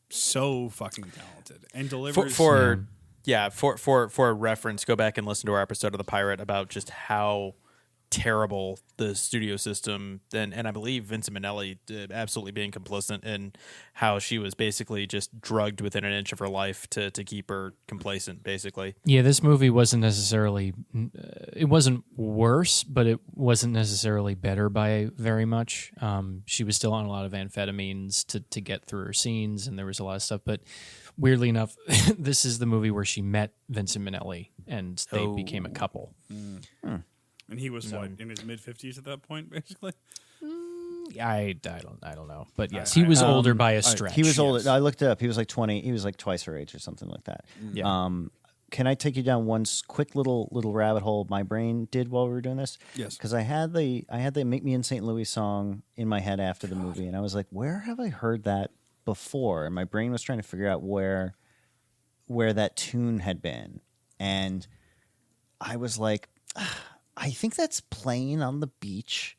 so fucking talented and delivers. for a reference, go back and listen to our episode of The Pirate about just how terrible the studio system and I believe Vincent Minnelli absolutely being complicit in how she was basically just drugged within an inch of her life to keep her complacent, basically. Yeah, this movie wasn't necessarily. It wasn't worse, but it wasn't necessarily better by very much. She was still on a lot of amphetamines to get through her scenes, and there was a lot of stuff. But weirdly enough, this is the movie where she met Vincent Minnelli, and they became a couple. and he was what, in his mid-50s at that point, basically. I don't know, but yes, he was older by a stretch. He was older. Yes. I looked it up. He was like 20. He was like twice her age or something like that. Yeah. Can I take you down one quick little rabbit hole my brain did while we were doing this? Yes. Because I had the Make Me in St. Louis song in my head after the movie, and I was like, where have I heard that before? And my brain was trying to figure out where that tune had been, and I was like, I think that's playing on the beach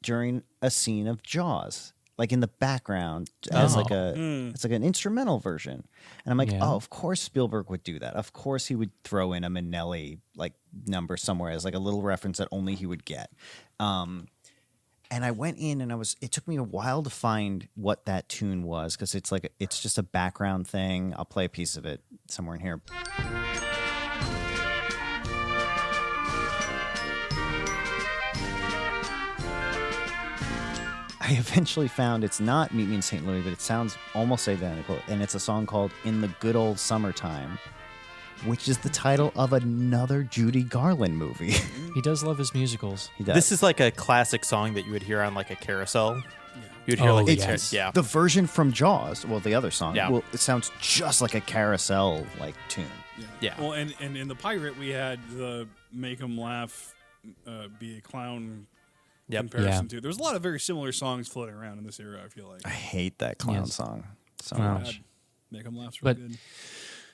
during a scene of Jaws, like in the background as like it's like an instrumental version. And I'm like, Yeah. oh, of course Spielberg would do that. Of course he would throw in a Minnelli like number somewhere as like a little reference that only he would get. And I went in and it took me a while to find what that tune was, because it's just a background thing. I'll play a piece of it somewhere in here. I eventually found it's not Meet Me in St. Louis, but it sounds almost identical. And it's a song called In the Good Old Summertime, which is the title of another Judy Garland movie. He does love his musicals. He does. This is like a classic song that you would hear on like a carousel. You'd hear Oh, like yes. yeah. the version from Jaws, well, the other song, Yeah. it sounds just like a carousel like tune. Yeah. Well, and in The Pirate, we had the Make 'em Laugh, Be a Clown comparison Yeah. too. There's a lot of very similar songs floating around in this era, I feel like. I hate that clown Yes. song so Wow. much. Make 'em Laugh's real But- good.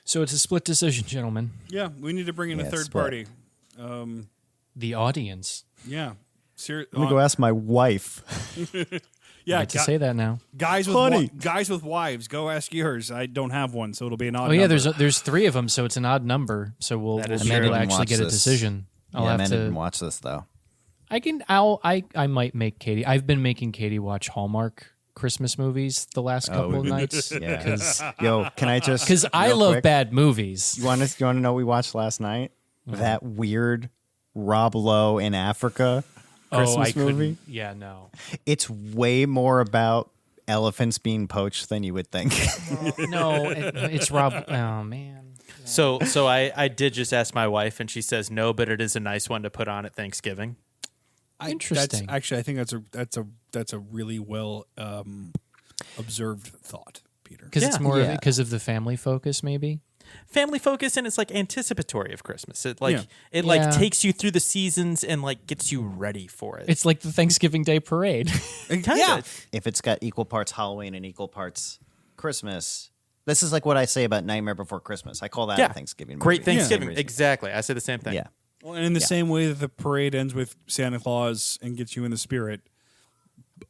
So it's a split decision, gentlemen. Yeah, we need to bring in a Yeah, third split. party. The audience. Yeah. Let me go ask my wife. Yeah, I like to say that now. guys with Honey. guys with wives, go ask yours. I don't have one, so it'll be an odd Oh yeah, number. there's three of them, so it's an odd number. So That is Amanda true. will Didn't actually watch get a this. decision. I'll Yeah, have Amanda to. didn't watch this though. I might make Katie. I've been making Katie watch Hallmark Christmas movies the last couple of nights. Yeah. Because Yo, can I just? I real love quick, bad movies. You want to know what we watched last night? That weird Rob Lowe in Africa. Christmas movie. Yeah, no. It's way more about elephants being poached than you would think. No, it's Rob. Oh, man. So I did just ask my wife, and she says no, but it is a nice one to put on at Thanksgiving. Interesting. I think that's a really well observed thought, Peter. Because it's more because of the family focus, maybe? Family focus, and it's like anticipatory of Christmas. It like takes you through the seasons and like gets you ready for it. It's like the Thanksgiving Day parade. Kinda. If it's got equal parts Halloween and equal parts Christmas, this is like what I say about Nightmare Before Christmas. I call that a Thanksgiving movie. Great Thanksgiving. Exactly. I say the same thing. Yeah. Well, and in the same way that the parade ends with Santa Claus and gets you in the spirit,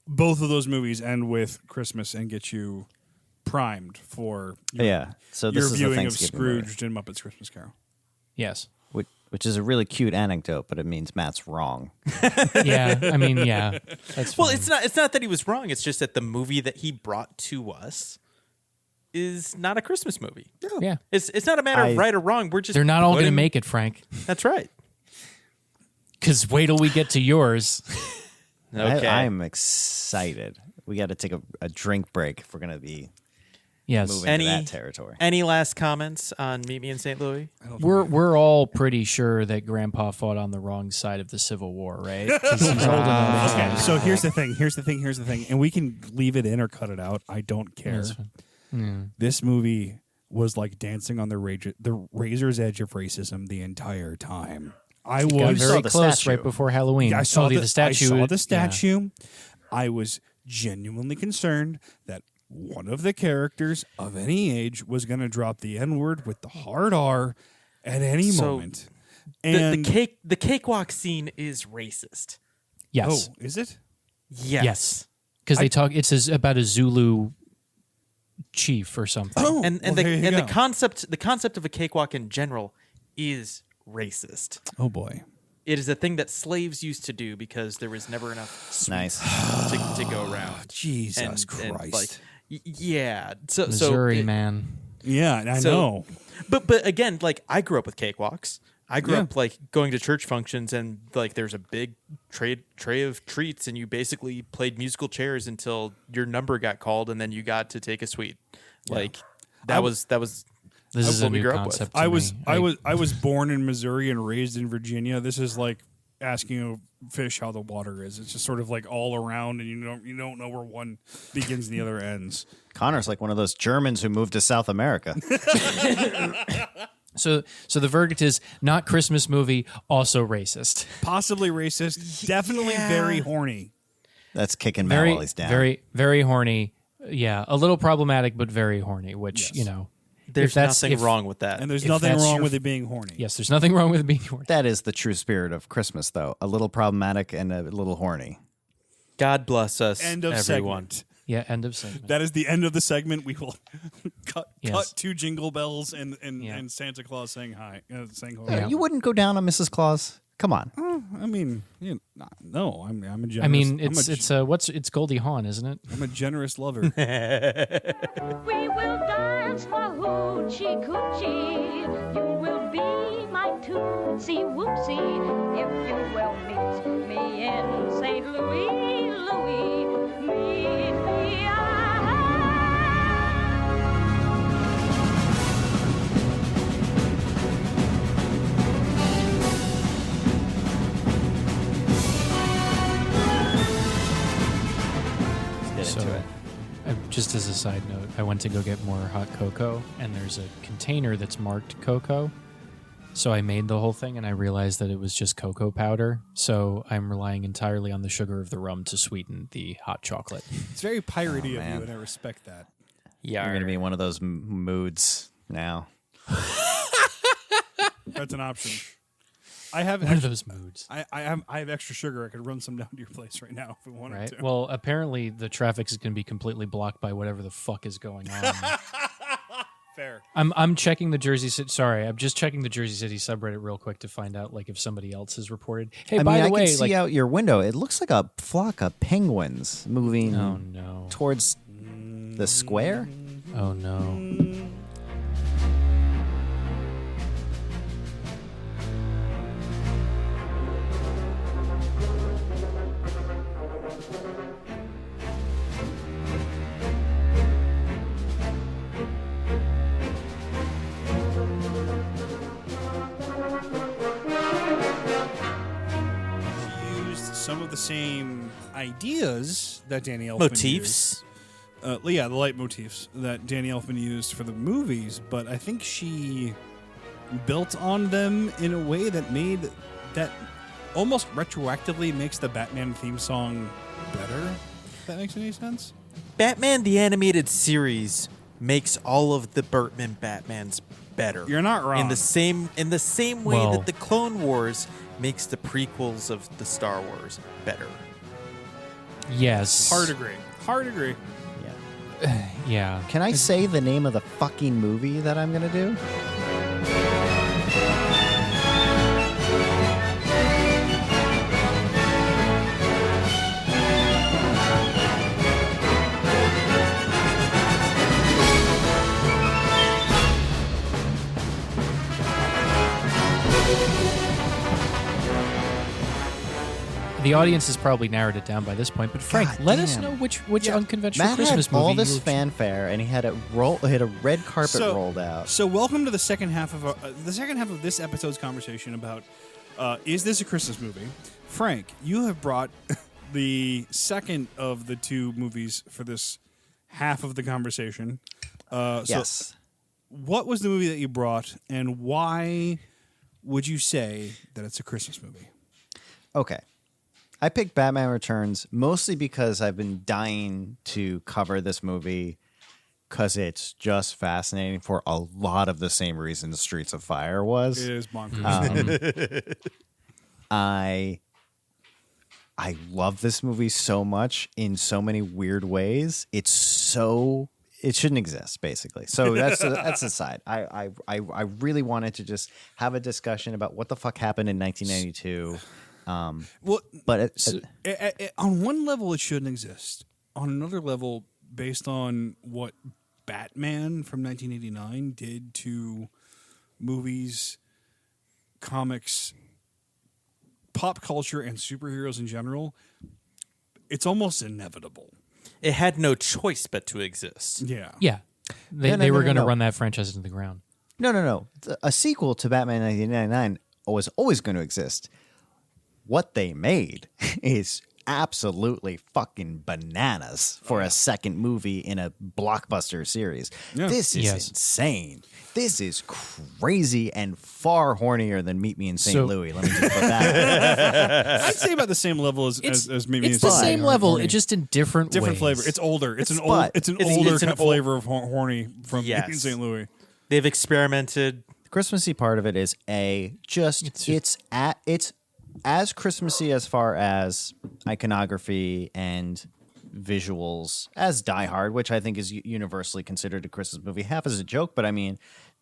both of those movies end with Christmas and get you primed for So this your is a viewing of Thanksgiving Scrooged and Muppets Christmas Carol. Yes. which is a really cute anecdote, but it means Matt's wrong. Yeah, I mean, yeah. That's Well, fine. it's not that he was wrong. It's just that the movie that he brought to us is not a Christmas movie. Yeah. It's not a matter of right or wrong. We're just They're not all going to putting- make it, Frank. That's right. Because wait till we get to yours. Okay. I'm excited. We got to take a drink break if we're going to be Yes. moving to that territory. Any last comments on Meet Me in St. Louis? We're all pretty sure that Grandpa fought on the wrong side of the Civil War, right? 'Cause he's old enough. Okay, so here's the thing, and we can leave it in or cut it out. I don't care. That's fine. This movie was like dancing on the razor's edge of racism the entire time. I Got was very the close statue. right before Halloween. I saw the statue. I saw the Yeah. statue. I was genuinely concerned that one of the characters of any age was going to drop the N-word with the hard R at any moment. And The cakewalk scene is racist. Yes. oh, is it? Yes. Because they talk. It's about a Zulu chief or something. Oh, And well, there you the go. concept of a cakewalk in general is racist. Oh boy. It is a thing that slaves used to do because there was never enough sweets Nice. to go around. Jesus And, Christ. like, yeah. So Missouri, it- man. Yeah, I So- know. But again, like I grew up with cakewalks. I grew Yeah. up like going to church functions and like there's a big tray of treats and you basically played musical chairs until your number got called and then you got to take a sweet. Like that was This is what a we new grew up with. concept. I to was me. I was born in Missouri and raised in Virginia. This is like asking a fish how the water is. It's just sort of like all around, and you don't know where one begins and the other ends. Connor's like one of those Germans who moved to South America. So the verdict is not Christmas movie, also racist. Possibly racist. Definitely very horny. That's kicking Matt Very, while he's down. very, very horny. Yeah, a little problematic, but very horny. Which Yes. There's if that's- nothing if- wrong with that. And there's If nothing that's wrong your- with it being horny. Yes, there's nothing wrong with it being horny. That is the true spirit of Christmas, though. A little problematic and a little horny. God bless us, End of everyone. segment. Yeah, end of segment. That is the end of the segment. We will cut Yes. to jingle bells and Yeah. Santa Claus saying hi, saying hello. Yeah. You wouldn't go down on Mrs. Claus? Come on. I mean, no, I'm a generous. I mean, I'm it's Goldie Hawn, isn't it? I'm a generous lover. We will dance for hoochie coochie. You will be my tootsie woopsie if you will meet me in St. Louis, Louis. Meet me Let's get into it. Just as a side note, I went to go get more hot cocoa, and there's a container that's marked cocoa. So I made the whole thing, and I realized that it was just cocoa powder. So I'm relying entirely on the sugar of the rum to sweeten the hot chocolate. It's very piratey of man. you, and I respect that. You're going to be in one of those moods now. That's an option. I have One of extra, those moods, I have extra sugar. I could run some down to your place right now if we wanted right? to. Well, apparently the traffic is going to be completely blocked by whatever the fuck is going on. Fair. I'm checking the Jersey City. Sorry, I'm just checking the Jersey City subreddit real quick to find out like if somebody else has reported. Hey, I by mean, the I way, can see like, out your window. It looks like a flock of penguins moving oh no, towards the square. oh no. some of the same ideas that Danny Elfman Motifs. used. The light motifs that Danny Elfman used for the movies, but I think she built on them in a way that almost retroactively makes the Batman theme song better. If that makes any sense? Batman the Animated Series makes all of the Burtman Batmans better. You're not wrong. In the same way that the Clone Wars makes the prequels of the Star Wars better. Yes. Hard agree. Yeah. Can I say the name of the fucking movie that I'm going to do? The audience has probably narrowed it down by this point, but Frank, God let us damn. know which unconventional Matt Christmas had movie all you this were- fanfare, and he had a red carpet rolled out. So welcome to the second half of this episode's conversation about is this a Christmas movie? Frank, you have brought the second of the two movies for this half of the conversation. Yes. So what was the movie that you brought, and why would you say that it's a Christmas movie? Okay. I picked Batman Returns mostly because I've been dying to cover this movie because it's just fascinating for a lot of the same reasons Streets of Fire was. It is bonkers. I love this movie so much in so many weird ways. It shouldn't exist, basically. So that's aside. I really wanted to just have a discussion about what the fuck happened in 1992. But on one level, it shouldn't exist. On another level, based on what Batman from 1989 did to movies, comics, pop culture, and superheroes in general, it's almost inevitable. It had no choice but to exist. Yeah. Yeah. They were going to run that franchise into the ground. No. A sequel to Batman 1999 was always going to exist. What they made is absolutely fucking bananas for a second movie in a blockbuster series. Yeah. This is insane. This is crazy and far hornier than Meet Me in St. Louis. Let me just put that. I'd say about the same level as maybe it's the same level, it's just in different ways. flavor. It's older. It's an older kind of flavor of horny from Meet Me in St. Louis. They've experimented. The Christmassy part of it is it's as Christmassy as far as iconography and visuals as Die Hard, which I think is universally considered a Christmas movie, half as a joke. But I mean,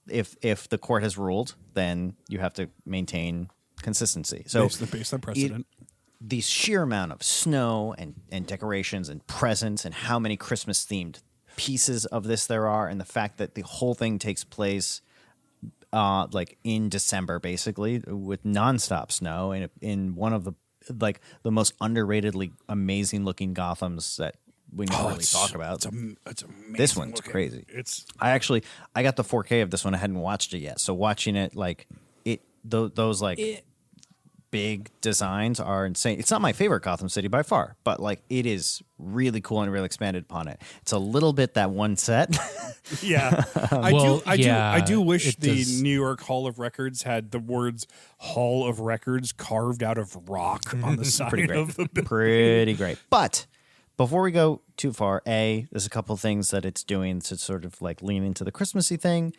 if the court has ruled, then you have to maintain consistency. So based on precedent. The sheer amount of snow and decorations and presents and how many Christmas themed pieces of this there are, and the fact that the whole thing takes place like in December, basically, with nonstop snow, and in one of the most underratedly amazing looking Gothams that we never really talk about. It's amazing. This one's looking. crazy. I got the 4K of this one. I hadn't watched it yet, so watching it those big designs are insane. It's not my favorite Gotham City by far, but it is really cool and really expanded upon it. It's a little bit that one set. Yeah. I do wish the New York Hall of Records had the words Hall of Records carved out of rock on the side of the building. Pretty great. But before we go too far, there's a couple things that it's doing to sort of lean into the Christmassy thing.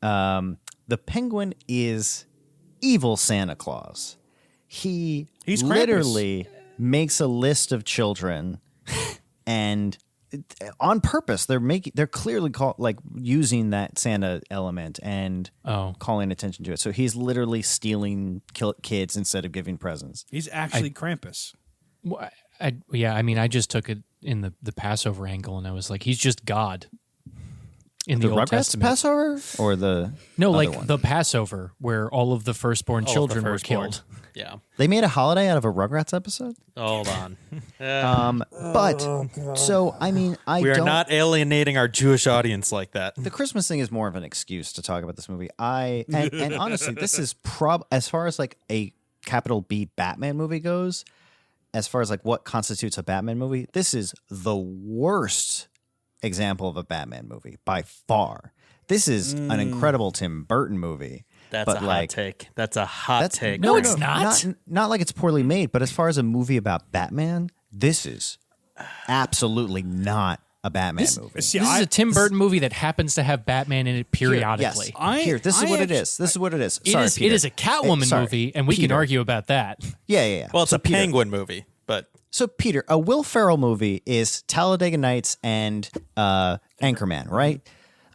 The Penguin is evil Santa Claus. He's literally makes a list of children, and on purpose they're clearly using that Santa element and calling attention to it. So he's literally stealing kids instead of giving presents. He's actually Krampus. I just took it in the Passover angle, and I was like, he's just God. In the Old Rugrats Testament. Passover or the one? The Passover where all of the firstborn children were killed. Yeah. They made a holiday out of a Rugrats episode? Hold on. So I mean, we are not alienating our Jewish audience like that. The Christmas thing is more of an excuse to talk about this movie. And honestly, this is as far as a capital B Batman movie goes, as far as like what constitutes a Batman movie, this is the worst example of a Batman movie by far. This is an incredible Tim Burton movie. That's but a hot take. That's a hot take. No, it's not. Not like it's poorly made, but as far as a movie about Batman, this is absolutely not a Batman movie. See, This is a Tim Burton movie that happens to have Batman in it periodically. Yes. This is what it is. This is what it is. Sorry, It Peter. is a Catwoman movie, and we can argue about that. Yeah. Well, it's So, a Peter, Penguin movie, but So, Peter, a Will Ferrell movie is Talladega Nights and Anchorman, right?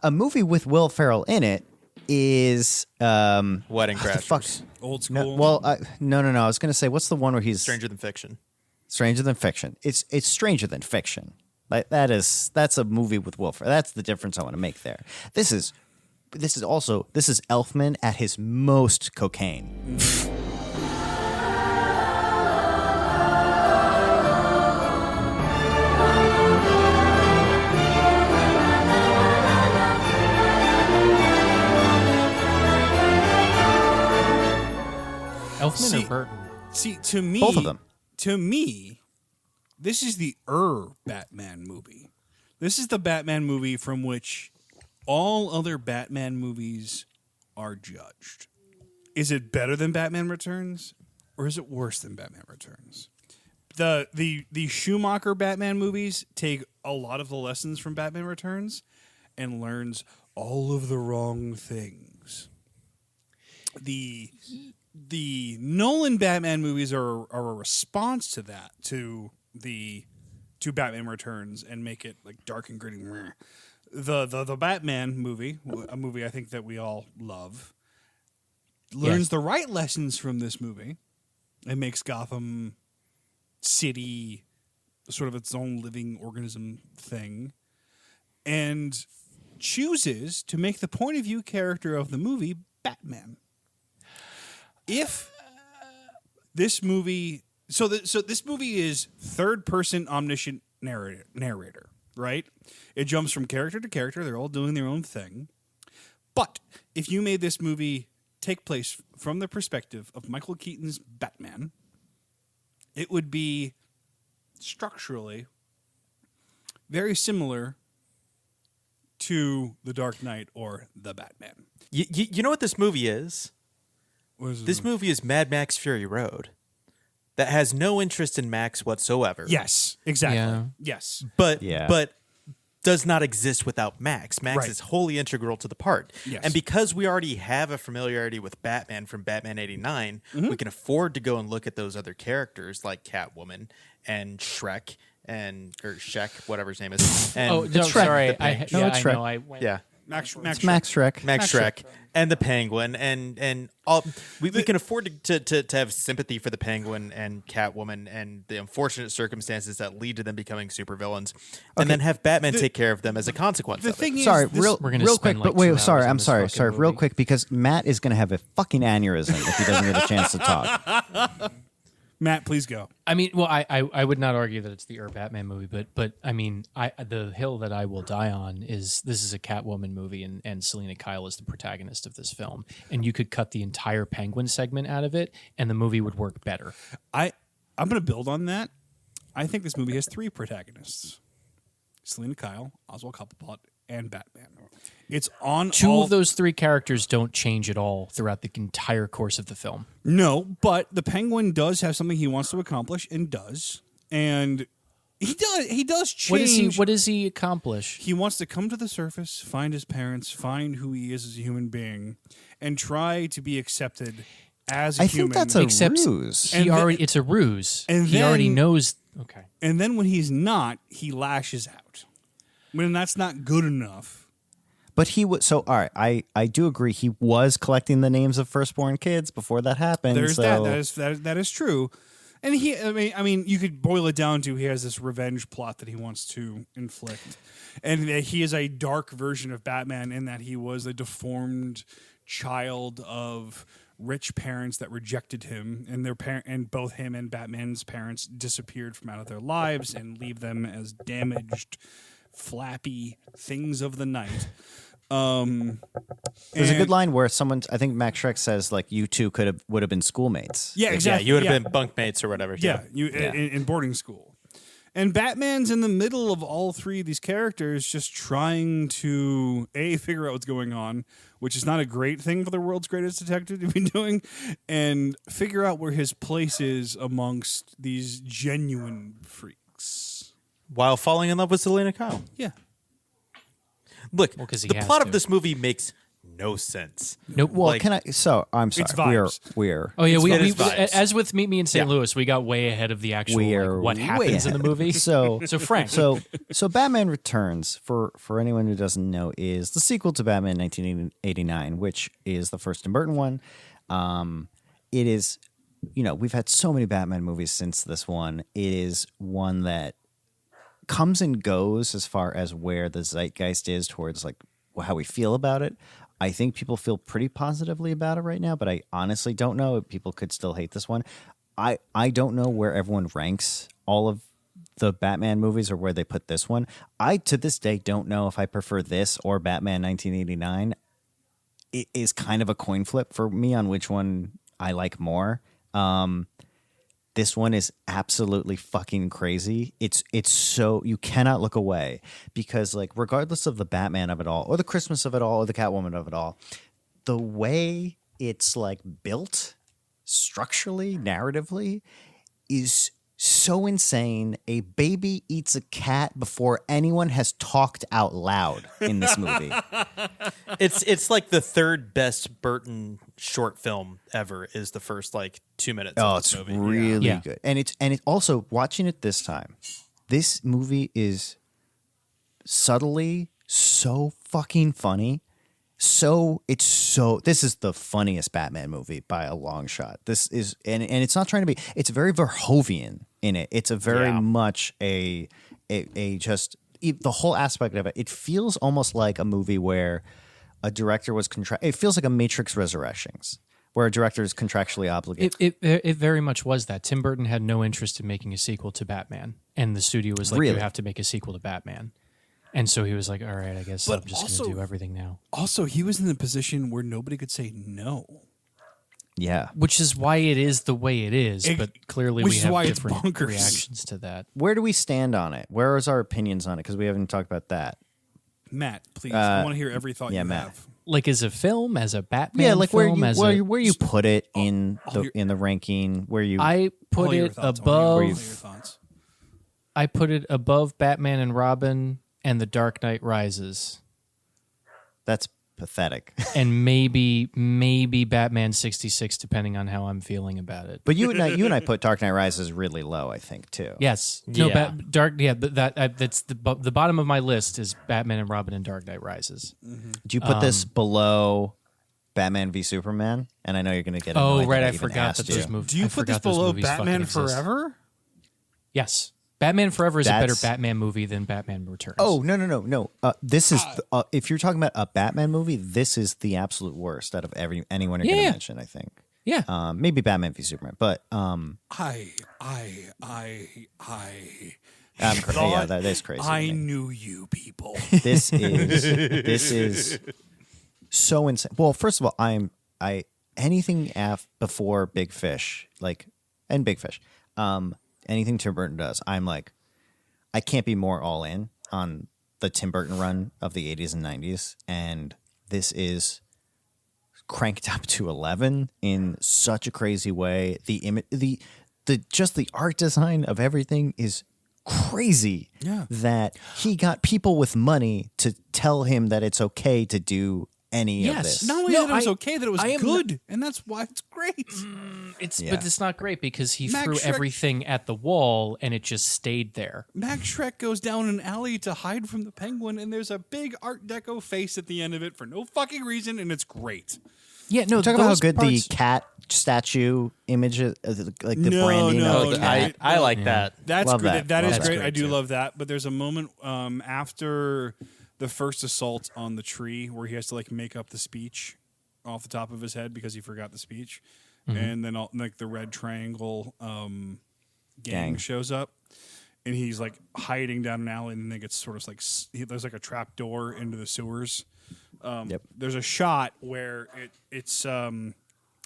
A movie with Will Ferrell in it is Wedding the fuck? Crashers. old No, school. well, no. I was going to say, what's the one where he's Stranger Than Fiction. Stranger Than Fiction? It's Stranger Than Fiction. Like that's a movie with Will Ferrell. That's the difference I want to make there. This is Elfman at his most cocaine. Elfman or Burton? See, to me, Both of them. To me, this is the Batman movie. This is the Batman movie from which all other Batman movies are judged. Is it better than Batman Returns, or is it worse than Batman Returns? The Schumacher Batman movies take a lot of the lessons from Batman Returns and learns all of the wrong things. The Nolan Batman movies are a response to that, to Batman Returns, and make it like dark and gritty. The Batman movie, a movie I think that we all love, learns the right lessons from this movie and makes Gotham City sort of its own living organism thing, and chooses to make the point of view character of the movie Batman. If this movie, so this movie is third person omniscient narrator, right? It jumps from character to character. They're all doing their own thing. But if you made this movie take place from the perspective of Michael Keaton's Batman, it would be structurally very similar to The Dark Knight or The Batman. You know what this movie is? This movie is Mad Max Fury Road, that has no interest in Max whatsoever. Yes, exactly. Yeah. Yes. But does not exist without Max. Max Right. is wholly integral to the part. Yes. And because we already have a familiarity with Batman from Batman 89, we can afford to go and look at those other characters like Catwoman and Shrek or Shek, whatever his name is. And Oh, no, sorry. No, it's Shrek. I went. yeah. Max It's Max Shrek. Max Shrek and the Penguin and all we can afford to have sympathy for the Penguin and Catwoman and the unfortunate circumstances that lead to them becoming supervillains, and then have Batman take care of them as a consequence. The of it. thing is, Sorry, this- We're gonna real spend quick, like but wait, 2 sorry, hours on I'm this sorry, fucking real movie. quick, because Matt is going to have a fucking aneurysm if he doesn't get a chance to talk. Matt, please go. I mean, well, I would not argue that it's the Batman movie, but I mean, the hill that I will die on is this is a Catwoman movie, and Selena Kyle is the protagonist of this film, and you could cut the entire Penguin segment out of it, and the movie would work better. I'm going to build on that. I think this movie has 3 protagonists: Selena Kyle, Oswald Cobblepot, and Batman. It's on Two all of those 3 characters don't change at all throughout the entire course of the film. No, but the Penguin does have something he wants to accomplish and does, and he does change. What does he accomplish? He wants to come to the surface, find his parents, find who he is as a human being, and try to be accepted as a I human. think that's a Except ruse. And it's a ruse. and he already then- knows. Okay. And then when he's not, he lashes out. When that's not good enough. But he was so all right. I do agree. He was collecting the names of firstborn kids before that happened. There's so. that is true. And I mean, you could boil it down to he has this revenge plot that he wants to inflict, and that he is a dark version of Batman in that he was a deformed child of rich parents that rejected him, and and both him and Batman's parents disappeared from out of their lives and leave them as damaged, flappy things of the night. There's a good line where someone, I think Max Schreck says, like, you two would have been schoolmates. Yeah, exactly. Yeah, you would have been bunkmates or whatever. Yeah, in boarding school. And Batman's in the middle of all three of these characters just trying to, A, figure out what's going on, which is not a great thing for the world's greatest detective to be doing, and figure out where his place is amongst these genuine freaks. While falling in love with Selena Kyle. Yeah. Look, 'cause he the has plot to. of this movie makes no sense. Nope. Well, Like- I'm sorry. It's vibes. We're Oh yeah, It we is vibes. as with Meet Me in St. Yeah. Louis, we got way ahead of the actual we're what way happens in the ahead. movie. So Frank, So Batman Returns, for anyone who doesn't know, is the sequel to Batman 1989, which is the first Tim Burton one. It is, we've had so many Batman movies since this one. It is one that comes and goes as far as where the zeitgeist is towards like how we feel about it. I think people feel pretty positively about it right now, but I honestly don't know. People could still hate this one. I don't know where everyone ranks all of the Batman movies or where they put this one. I, to this day, don't know if I prefer this or Batman 1989. It is kind of a coin flip for me on which one I like more. This one is absolutely fucking crazy. It's so, you cannot look away because, like, regardless of the Batman of it all or the Christmas of it all or the Catwoman of it all, the way it's like built structurally, narratively, is so insane. A baby eats a cat before anyone has talked out loud in this movie. It's like the third best Burton short film ever is the first like 2 minutes. Oh, of it's this movie. really Yeah. good. And it also, watching it this time, this movie is subtly so fucking funny. This is the funniest Batman movie by a long shot. This is, and it's not trying to be, it's very Verhoeven in it. It's a very much a just, the whole aspect of it. It feels almost like a movie where a director was, it feels like a Matrix Resurrections, where a director is contractually obligated. It very much was that. Tim Burton had no interest in making a sequel to Batman, and the studio was like, Really? "You have to make a sequel to Batman," and so he was like, "All right, I guess But I'm just also- going to do everything now." Also, he was in the position where nobody could say no. Yeah. Which is why it is the way it is, but clearly which we is have why it's different bonkers. reactions to that. Where do we stand on it? Where is our opinions on it? Because we haven't talked about that. Matt, please. I want to hear every thought you Matt. have. Like as a film, as a Batman Yeah, like film, where you put it in the ranking, where you I put All your it thoughts. above. All your thoughts. I put it above Batman and Robin and The Dark Knight Rises, that's pathetic. and maybe Batman 66, depending on how I'm feeling about it. But you and I put Dark Knight Rises really low, I think, too. Yes, no, Yeah. that's the bottom of my list is Batman and Robin and Dark Knight Rises. Do you put this below Batman v Superman? And I know you're going to get annoyed Oh, that right, I even forgot asked that those you. movies. Do you I put this forgot those below movies fucking Batman exist. Forever? Yes, Batman Forever is a better That's- Batman movie than Batman Returns. Oh, no. This is, if you're talking about a Batman movie, this is the absolute worst out of anyone you're going to Yeah. mention, I think. yeah. Maybe Batman v Superman, but I yeah, that is crazy. to I me. knew you people. This is so insane. Well, first of all, anything before Big Fish, and Big Fish, anything Tim Burton does, I'm like, I can't be more all in on the Tim Burton run of the 80s and 90s, and this is cranked up to 11 in such a crazy way. Just the art design of everything is crazy. Yeah. That he got people with money to tell him that it's okay to do any of Yes. this. Not only No, that it was I- okay, that it was I am good, and that's why it's great. Yeah. But it's not great because he Max threw Schreck- everything at the wall and it just stayed there. Max Schreck goes down an alley to hide from the penguin, and there's a big Art Deco face at the end of it for no fucking reason, and it's great. Yeah, no. Talk about how those good parts- the cat statue image is, like the No, branding no, of the no. cat. I like that. That's Love great. that. That is Love that. great. That's I do great, love that. But there's a moment after the first assault on the tree where he has to make up the speech off the top of his head because he forgot the speech, and then the red triangle gang shows up, and he's hiding down an alley, and then it gets sort of there's a trap door into the sewers There's a shot where it's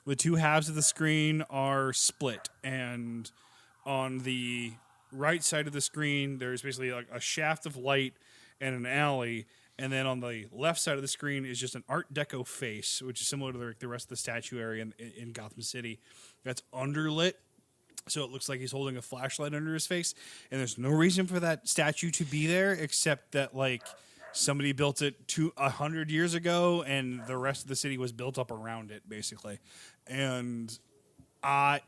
the two halves of the screen are split, and on the right side of the screen there's basically like a shaft of light and an alley, and then on the left side of the screen is just an Art Deco face, which is similar to the rest of the statue area in Gotham City. That's underlit, so it looks like he's holding a flashlight under his face, and there's no reason for that statue to be there except that like somebody built it 100 years ago, and the rest of the city was built up around it, basically. And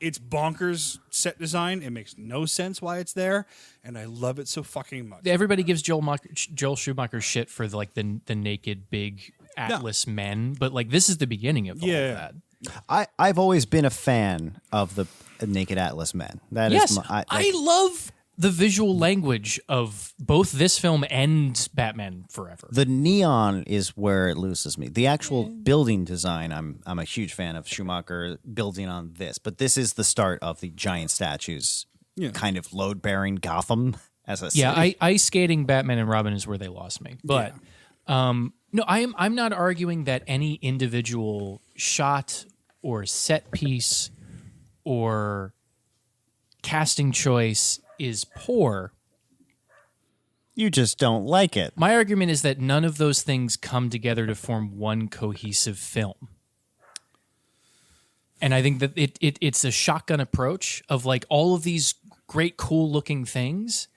it's bonkers set design. It makes no sense why it's there, and I love it so fucking much. Everybody gives Joel Schumacher shit for the naked big Atlas men, but like this is the beginning of all of that. I've always been a fan of the naked Atlas men. That is I love the visual language of both this film and Batman Forever. The neon is where it loses me. The actual building design, I'm a huge fan of Schumacher building on this, but this is the start of the giant statues, kind of load-bearing Gotham as a city. Ice skating Batman and Robin is where they lost me. But no, I'm not arguing that any individual shot or set piece or casting choice is poor. You just don't like it. My argument is that none of those things come together to form one cohesive film. And I think that it's a shotgun approach of like all of these great, cool looking things,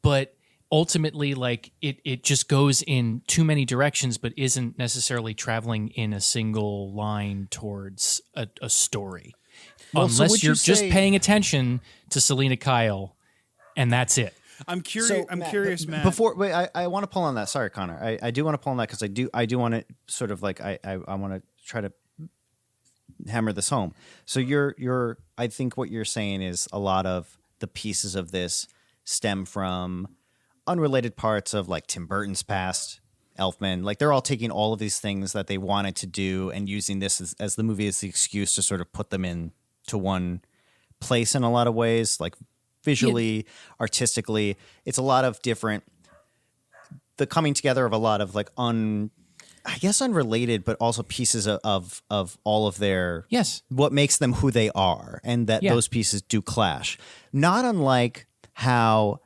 but ultimately like it just goes in too many directions, but isn't necessarily traveling in a single line towards a story. Well, unless you're just paying attention to Selena Kyle, and that's it. I'm curious. I'm curious, Matt. I want to pull on that. Sorry, Connor. I do want to pull on that because I do want to sort of like I want to try to hammer this home. So I think what you're saying is a lot of the pieces of this stem from unrelated parts of like Tim Burton's past, Elfman. Like they're all taking all of these things that they wanted to do and using this as the movie as the excuse to sort of put them in to one place in a lot of ways, like visually, artistically. It's a lot of different, the coming together of a lot of like I guess unrelated, but also pieces of all of their, what makes them who they are, and that those pieces do clash. Not unlike how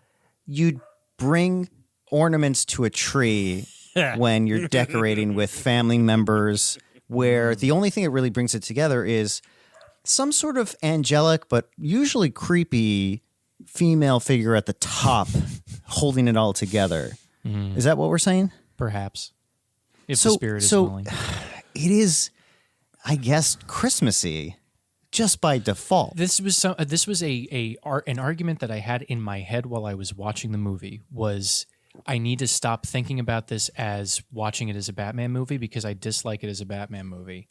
you'd bring ornaments to a tree when you're decorating with family members, where the only thing that really brings it together is some sort of angelic but usually creepy female figure at the top holding it all together. Is that what we're saying? Perhaps. If the spirit is willing. It is, I guess, Christmassy just by default. This was an argument that I had in my head while I was watching the movie was I need to stop thinking about this as watching it as a Batman movie because I dislike it as a Batman movie.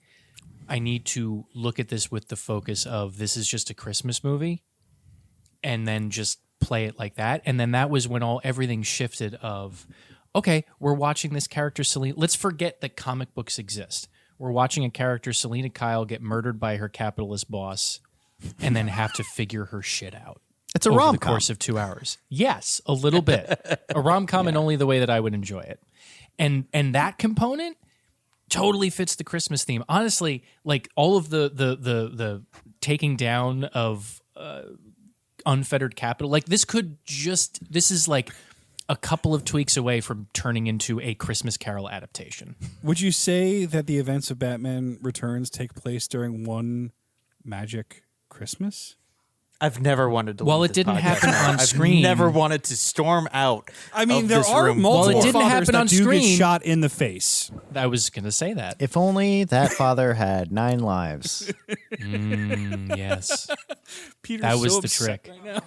I need to look at this with the focus of this is just a Christmas movie and then just play it like that. And then that was when everything shifted of, okay, we're watching this character, Selena. Let's forget that comic books exist. We're watching a character, Selena Kyle, get murdered by her capitalist boss and then have to figure her shit out. It's a over rom-com. the course of 2 hours. Yes, a little bit. A rom-com in only the way that I would enjoy it. And that component totally fits the Christmas theme. Honestly, like all of the taking down of unfettered capital, like this is like a couple of tweaks away from turning into a Christmas Carol adaptation. Would you say that the events of Batman Returns take place during one magic Christmas? I've never wanted to. Well, it didn't happen on screen. I've never wanted to storm out. I mean, of there this are room. multiple Well, it didn't fathers happen that on do screen. get shot in the face. I was going to say that. If only that father had 9 lives. Yes. Peter's That was so the upset trick. right now.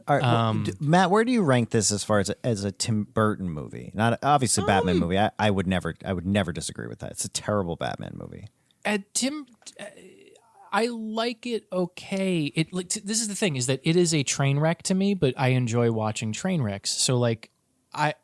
All right, Matt, where do you rank this as far as a Tim Burton movie? Not obviously Batman movie. I would never disagree with that. It's a terrible Batman movie. I like it okay. This is the thing, is that it is a train wreck to me, but I enjoy watching train wrecks. So like I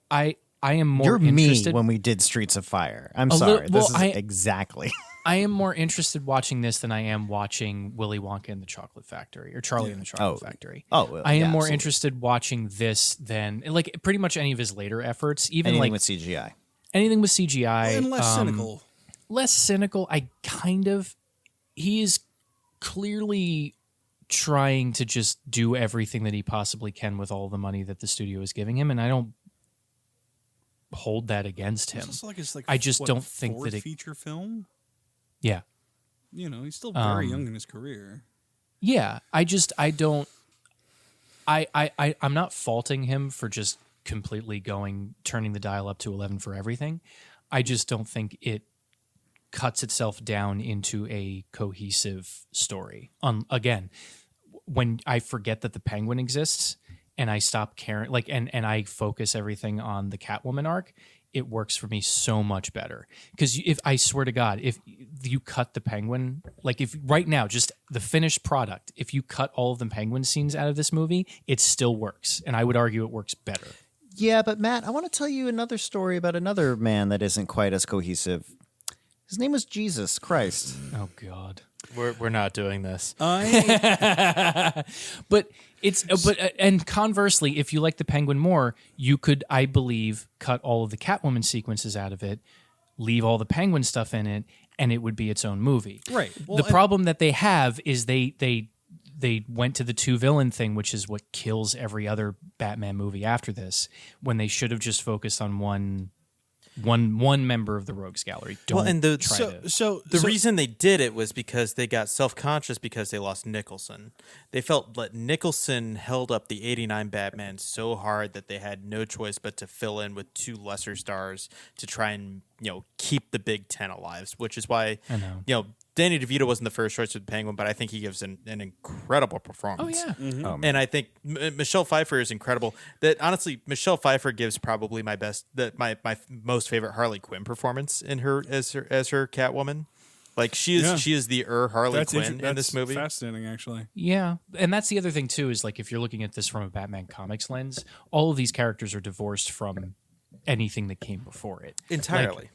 am more You're interested me when we did Streets of Fire. I'm sorry. This is exactly. I am more interested watching this than I am watching Willy Wonka and the Chocolate Factory or Charlie and the Chocolate Factory. I am more interested watching this than like pretty much any of his later efforts, even anything like with CGI. anything with CGI And less cynical. Less cynical. He is clearly trying to just do everything that he possibly can with all the money that the studio is giving him, and I don't hold that against him. I just don't think that it feature film. Yeah, he's still very young in his career. Yeah, I'm not faulting him for just completely turning the dial up to 11 for everything. I just don't think it cuts itself down into a cohesive story. Again, when I forget that the Penguin exists and I stop caring, and I focus everything on the Catwoman arc, it works for me so much better. Because I swear to God, if you cut the Penguin, if right now, just the finished product, if you cut all of the Penguin scenes out of this movie, it still works. And I would argue it works better. Yeah, but Matt, I want to tell you another story about another man that isn't quite as cohesive. His name was Jesus Christ. Oh, God. We're not doing this. And conversely, if you like the Penguin more, you could, I believe, cut all of the Catwoman sequences out of it, leave all the Penguin stuff in it, and it would be its own movie. Right. Well, the problem that they have is they went to the two villain thing, which is what kills every other Batman movie after this, when they should have just focused on one member of the Rogues Gallery. The reason they did it was because they got self-conscious because they lost Nicholson. They felt that Nicholson held up the 89 Batman so hard that they had no choice but to fill in with two lesser stars to try and keep the Big Ten alive, which is why Danny DeVito wasn't the first choice with the Penguin, but I think he gives an incredible performance. Oh, yeah. Mm-hmm. And I think Michelle Pfeiffer is incredible. That honestly, Michelle Pfeiffer gives probably my most favorite Harley Quinn performance in her as her Catwoman. She is the Harley Quinn in this movie. Fascinating, actually. Yeah, and that's the other thing too is if you're looking at this from a Batman comics lens, all of these characters are divorced from anything that came before it entirely.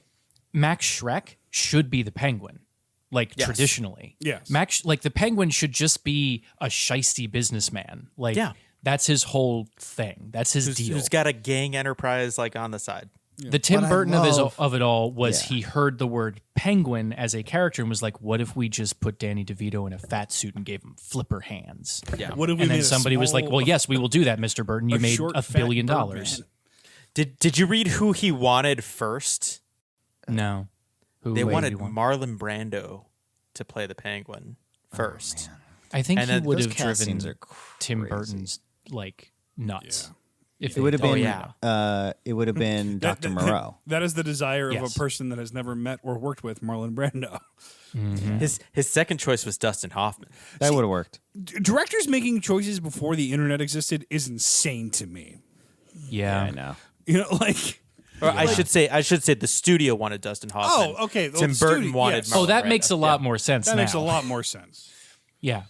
Max Schreck should be the Penguin. Yes. Traditionally. Yes. Max, the Penguin should just be a shisty businessman. That's his whole thing. That's his deal. Who's got a gang enterprise on the side. Yeah. The Tim Burton of it all was he heard the word Penguin as a character and was like, what if we just put Danny DeVito in a fat suit and gave him flipper hands? Yeah. What if we and then somebody was like, well, yes, we will do that, Mr. Burton. You made $1 billion. Did you read who he wanted first? No. They wanted Marlon Brando to play the Penguin first. I think he would have driven Tim crazy. Burton's nuts. Yeah. If it would have been, it would have been Dr. Moreau. That is the desire of a person that has never met or worked with Marlon Brando. Mm-hmm. His second choice was Dustin Hoffman. That would have worked. Directors making choices before the internet existed is insane to me. Yeah, I know. Or I should say the studio wanted Dustin Hoffman. Oh, okay. Tim Burton wanted Marlon that Brando. makes a lot more sense. That makes a lot more sense. Yeah.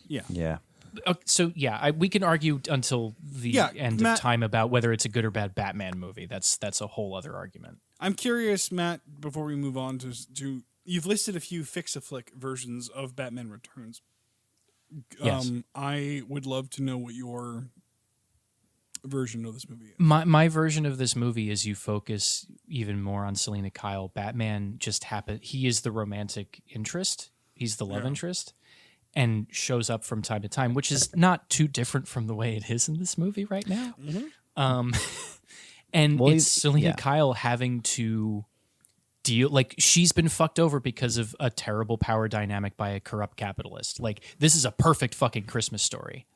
So we can argue until the end of time about whether it's a good or bad Batman movie. That's a whole other argument. I'm curious, Matt, before we move on to you've listed a few fix-a-flick versions of Batman Returns. Yes. I would love to know what your version of this movie is. My version of this movie is you focus even more on Selena Kyle. Batman just happened. He is the romantic interest. He's the love interest. And shows up from time to time, which is not too different from the way it is in this movie right now. Mm-hmm. And it's Selena Kyle having to deal, she's been fucked over because of a terrible power dynamic by a corrupt capitalist. This is a perfect fucking Christmas story,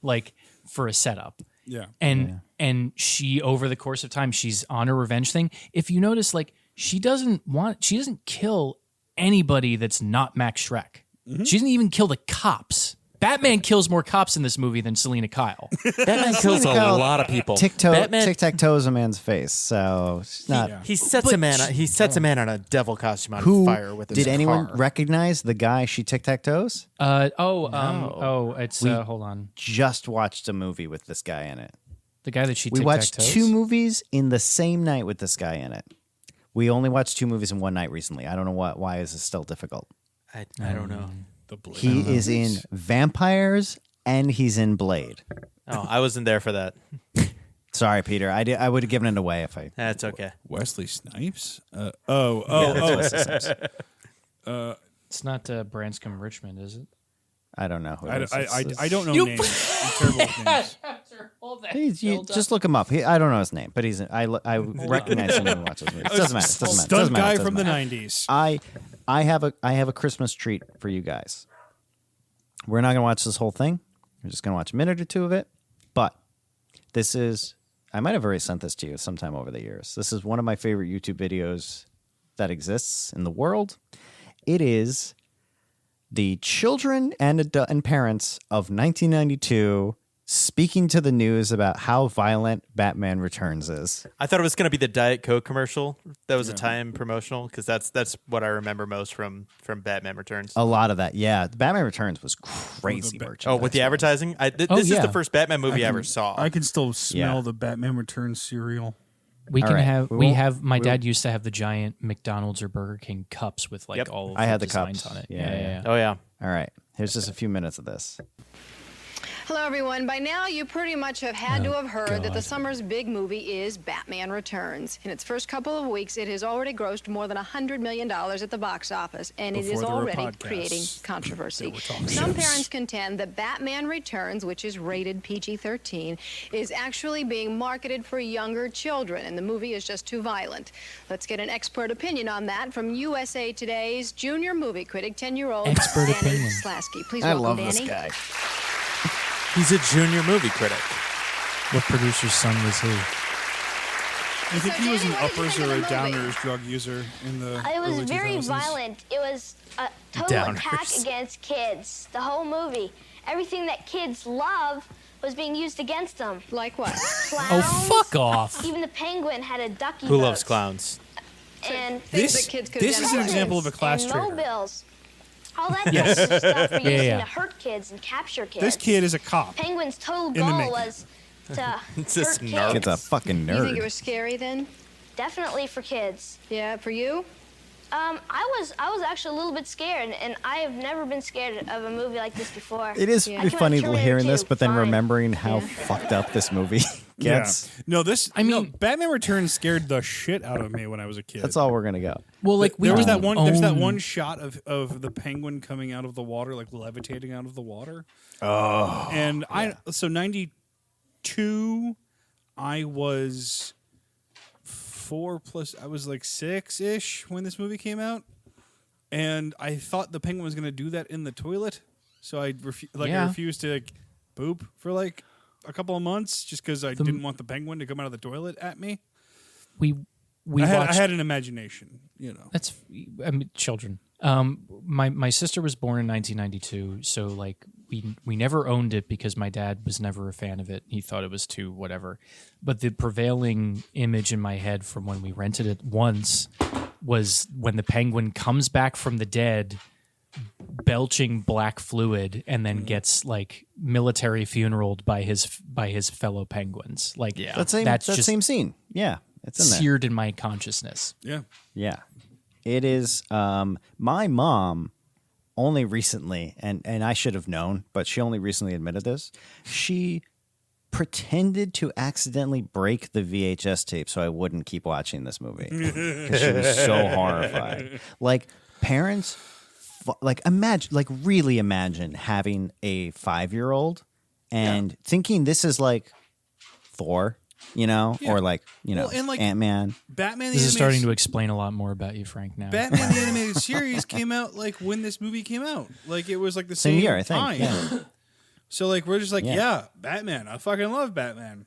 for a setup. Yeah. And she, over the course of time, she's on a revenge thing. If you notice, she doesn't kill anybody that's not Max Schreck. Mm-hmm. She doesn't even kill the cops. Batman kills more cops in this movie than Selena Kyle. Batman kills a lot of people. Tic-tac-toe's a man's face, so it's not. He sets a man on a devil costume on fire with his Did anyone car. recognize the guy she tic-tac-toes? It's hold on. Just watched a movie with this guy in it. The guy that she We watched 2 movies in the same night with this guy in it. We only watched 2 movies in one night recently. I don't know why is this still difficult. I don't know. He is in Vampires and he's in Blade. Oh, I wasn't there for that. Sorry, Peter. I would have given it away if I. That's okay. Wesley Snipes? That's Wesley Snipes. It's not Branscombe Richmond, is it? I don't know who it is. I don't know names. I'm terrible with names. Just look him up. I don't know his name, but I recognize him when I watch his movies. It doesn't matter. Stunt guy from the 90s. I have a Christmas treat for you guys. We're not going to watch this whole thing. We're just going to watch a minute or two of it. But this is, I might have already sent this to you sometime over the years. This is one of my favorite YouTube videos that exists in the world. It is the children and parents of 1992 speaking to the news about how violent Batman Returns is. I thought it was going to be the Diet Coke commercial. That was a time promotional because that's what I remember most from Batman Returns. A lot of that, yeah. Batman Returns was crazy merchandise. Oh, with the advertising? This is the first Batman movie I ever saw. I can still smell the Batman Returns cereal. We can have. My dad used to have the giant McDonald's or Burger King cups with like all of I had the designs cups on it. Yeah. Oh yeah. All right. Here's just a few minutes of this. Hello, everyone. By now, you pretty much have had to have heard that the summer's big movie is Batman Returns. In its first couple of weeks, it has already grossed more than $100 million at the box office, and it is already creating controversy. Some parents contend that Batman Returns, which is rated PG-13, is actually being marketed for younger children, and the movie is just too violent. Let's get an expert opinion on that from USA Today's junior movie critic, 10-year-old Danny Slasky. Please welcome I love Danny. this guy. He's a junior movie critic. What producer's son was he? I think he was an uppers or a downers drug user in the It was early very 2000s. violent. It was a total attack against kids. The whole movie. Everything that kids love was being used against them. Like what? Clowns. Oh, fuck off. Even the penguin had a ducky Who boat. loves clowns? And This is an example of a class and traitor. mobiles. All that type of stuff for using to hurt kids and capture kids. This kid is a cop. Penguin's total in the goal making. was to It's hurt just kids. nerd. It's a fucking nerd. You think it was scary then? Definitely for kids. Yeah, for you? I was actually a little bit scared, and I have never been scared of a movie like this before. It is I pretty can funny Terminator hearing this, 2, but then fine. remembering how fucked up this movie gets. Yeah. No, Batman Returns scared the shit out of me when I was a kid. That's all we're gonna go. Well, like There's that one shot of the penguin coming out of the water, like levitating out of the water. Oh. And so 92, I was 4 plus. I was like 6-ish when this movie came out, and I thought the penguin was going to do that in the toilet, so I refused to poop for like a couple of months just because I didn't want the penguin to come out of the toilet at me. I had an imagination, you know. That's children. My sister was born in 1992, so like we never owned it because my dad was never a fan of it. He thought it was too whatever. But the prevailing image in my head from when we rented it once was when the penguin comes back from the dead, belching black fluid, and then gets like military funeraled by his fellow penguins. Like That just same scene. Yeah, it's in there. seared in my consciousness. Yeah. Yeah. It is. My mom only recently, and I should have known, but she only recently admitted this. She pretended to accidentally break the VHS tape so I wouldn't keep watching this movie because she was so horrified. Like parents, really imagine having a 5-year-old and thinking this is like Thor. Or like, and like Ant-Man. Batman. This is starting to explain a lot more about you, Frank. Now, Batman the animated series came out like when this movie came out. Like it was like the same year, I think. time. Yeah. So like we're just like, Batman. I fucking love Batman.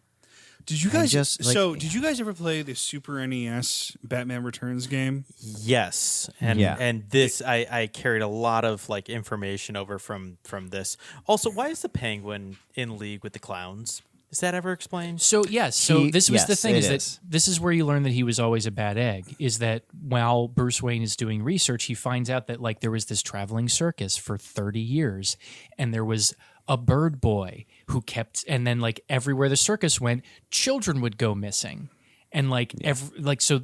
Did you guys did you guys ever play the Super NES Batman Returns game? Yes, and this I carried a lot of like information over from this. Also, why is the penguin in league with the clowns? Is that ever explained? So yes. So this was the thing is that this is where you learn that he was always a bad egg. Is that while Bruce Wayne is doing research, he finds out that like there was this traveling circus for 30 years, and there was a bird boy who kept, and then like everywhere the circus went, children would go missing, and like so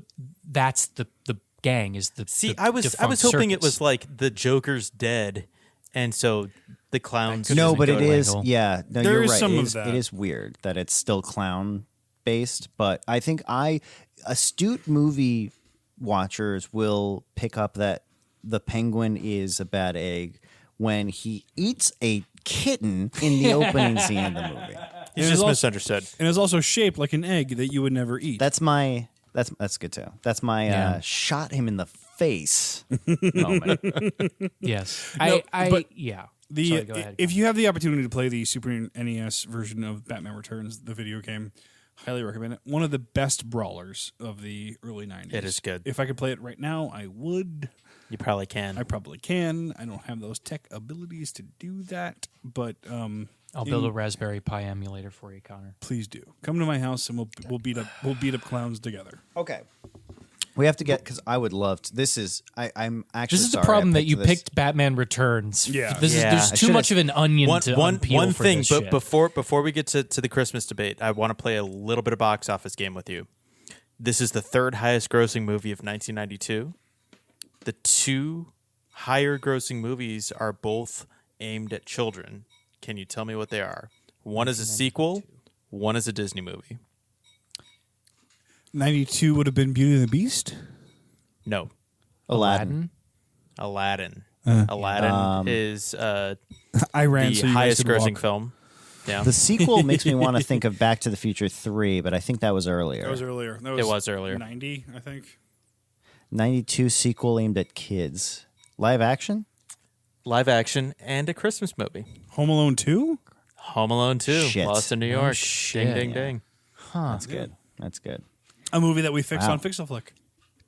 that's the gang is the. See, the I was defunct hoping it circus. was like the Joker's dead, and so the clowns. No, but it is. angle. Yeah, no, There you're is right. some It of is, that. it is weird that it's still clown based, but I think astute movie watchers will pick up that the Penguin is a bad egg when he eats a kitten in the opening scene of the movie. He's just misunderstood. And it's also shaped like an egg that you would never eat. That's good too. That's my shot him in the face moment. Yes. Yeah. The Sorry, go ahead. if you have the opportunity to play the Super NES version of Batman Returns, the video game, highly recommend it. One of the best brawlers of the early 90s. It is good. If I could play it right now, I would. You probably can. I probably can. I don't have those tech abilities to do that, but I'll build a Raspberry Pi emulator for you, Connor. please do. Come to my house and we'll beat up clowns together. Okay. We have to get, because I would love to. I'm actually This is sorry the problem I that you this. picked Batman Returns. Yeah. There's too much of an onion to unpeel one for thing, this but shit. before we get to the Christmas debate, I want to play a little bit of box office game with you. This is the third highest grossing movie of 1992. The two higher grossing movies are both aimed at children. Can you tell me what they are? One is a sequel, one is a Disney movie. 92 would have been Beauty and the Beast? No. Aladdin. Aladdin is I ran the so you guys highest could grossing walk. film. Yeah. The sequel makes me want to think of Back to the Future 3, but I think that was earlier. That was earlier. It was earlier. 90, I think. 92 sequel aimed at kids. Live action? Live action and a Christmas movie. Home Alone 2? Home Alone 2, Shit. Lost in New No York. shit. Ding, ding, ding. That's good. That's good. A movie that we fixed Wow. on Fix-A-Flick.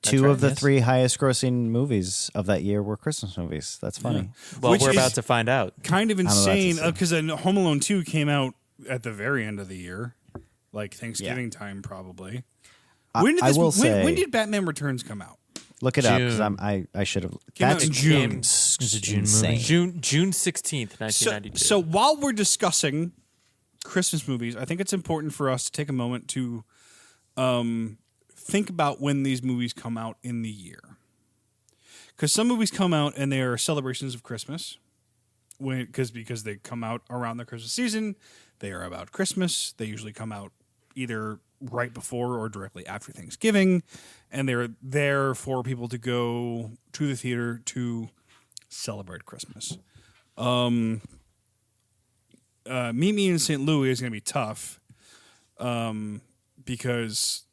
Two right, of the yes. three highest grossing movies of that year were Christmas movies. That's funny. Well, Which we're is about to find out. Kind of about to insane see. because Home Alone 2 came out at the very end of the year, like Thanksgiving time probably. When did I will when say- did Batman Returns come out? Look it up because June. I should have. Came out That's in June. It's a June insane. movie. June 16th, So, 1992. so while we're discussing Christmas movies, I think it's important for us to take a moment to think about when these movies come out in the year. Because some movies come out and they are celebrations of Christmas. Because they come out around the Christmas season, they are about Christmas. They usually come out either right before or directly after Thanksgiving, and they're there for people to go to the theater to celebrate Christmas. Meet Me in St. Louis is going to be tough because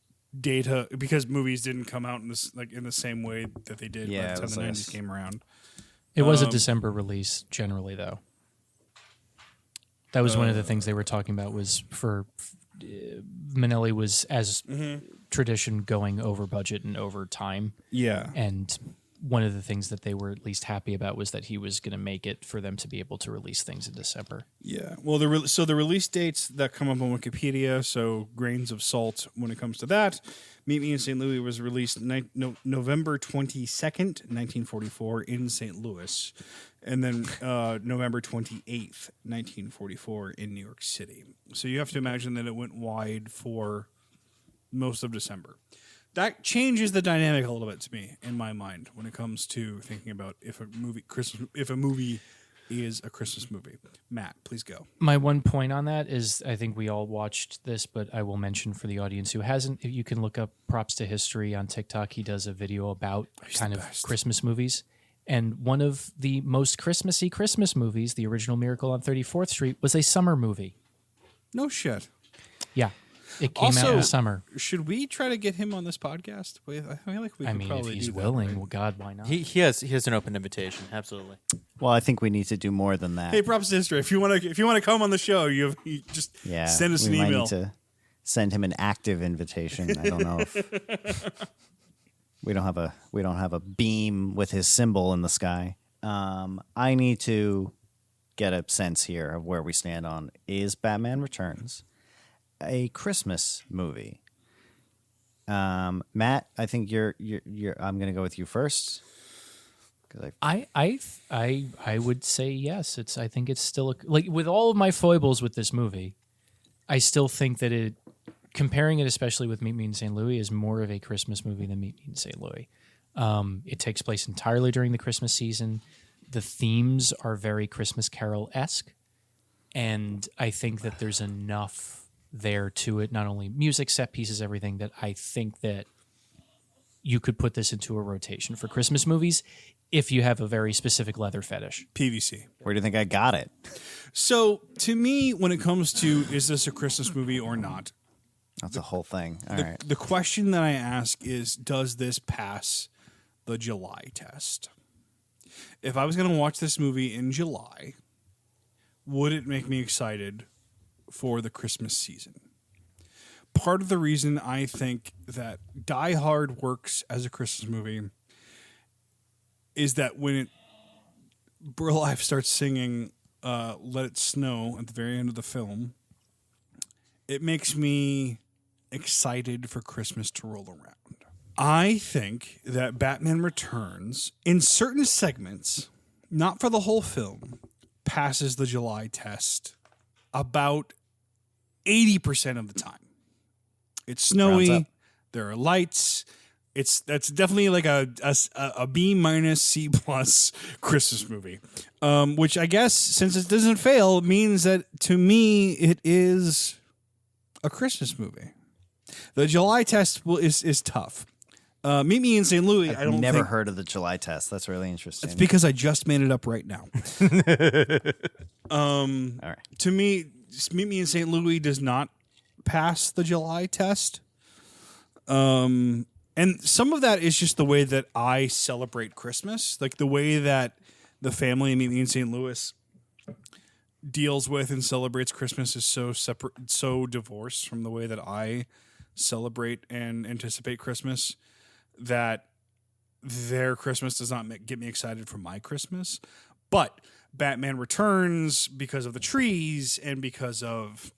movies didn't come out in the same way that they did Yeah, by the it time the was 90s came around. It was a December release generally, though. That was one of the things they were talking about was for Minnelli was as tradition going over budget and over time. Yeah. And one of the things that they were at least happy about was that he was going to make it for them to be able to release things in December. Yeah. Well, the release dates that come up on Wikipedia, so grains of salt when it comes to that. Meet Me in St. Louis was released November 22nd, 1944 in St. Louis. And then November 28th, 1944 in New York City. So you have to imagine that it went wide for most of December. That changes the dynamic a little bit to me in my mind when it comes to thinking about if a movie is a Christmas movie. Matt, please go. My one point on that is I think we all watched this, but I will mention for the audience who hasn't, if you can look up Props to History on TikTok. He does a video about kind of Christmas movies. And one of the most Christmassy Christmas movies, the original Miracle on 34th Street, was a summer movie. No shit. Yeah. It came out in the summer. Should we try to get him on this podcast? I feel like we could If probably he's do that, willing, right? well, God, why not? He has an open invitation. Absolutely. Well, I think we need to do more than that. Hey, Props to History. If you want to come on the show, you just send us an we might email. need to send him an active invitation. I don't know if we don't have a beam with his symbol in the sky. I need to get a sense here of where we stand on is Batman Returns a Christmas movie. Matt, I think you're I'm going to go with you first. I would say yes. I think it's still like with all of my foibles with this movie, I still think that comparing it especially with Meet Me in St. Louis is more of a Christmas movie than Meet Me in St. Louis. It takes place entirely during the Christmas season. The themes are very Christmas Carol-esque, and I think that there's enough there to it, not only music, set pieces, everything, that I think that you could put this into a rotation for Christmas movies if you have a very specific leather fetish. PVC. Where do you think I got it? So, to me, when it comes to is this a Christmas movie or not, That's a whole thing. All right. the question that I ask is, does this pass the July test? If I was going to watch this movie in July, would it make me excited for the Christmas season? Part of the reason I think that Die Hard works as a Christmas movie is that when Burlife starts singing Let It Snow at the very end of the film, it makes me excited for Christmas to roll around. I think that Batman Returns, in certain segments, not for the whole film, passes the July test about 80% of the time. It's snowy. There are lights. That's definitely like a B minus C plus Christmas movie, which I guess, since it doesn't fail, means that to me it is a Christmas movie. The July test is tough. Meet Me in St. Louis. I've never heard of the July test. That's really interesting. It's because I just made it up right now. All right. To me, Meet Me in St. Louis does not pass the July test. And some of that is just the way that I celebrate Christmas. Like the way that the family in Meet Me in St. Louis deals with and celebrates Christmas is so separate, so divorced from the way that I celebrate and anticipate Christmas, that their Christmas does not get me excited for my Christmas. But Batman Returns, because of the trees and because of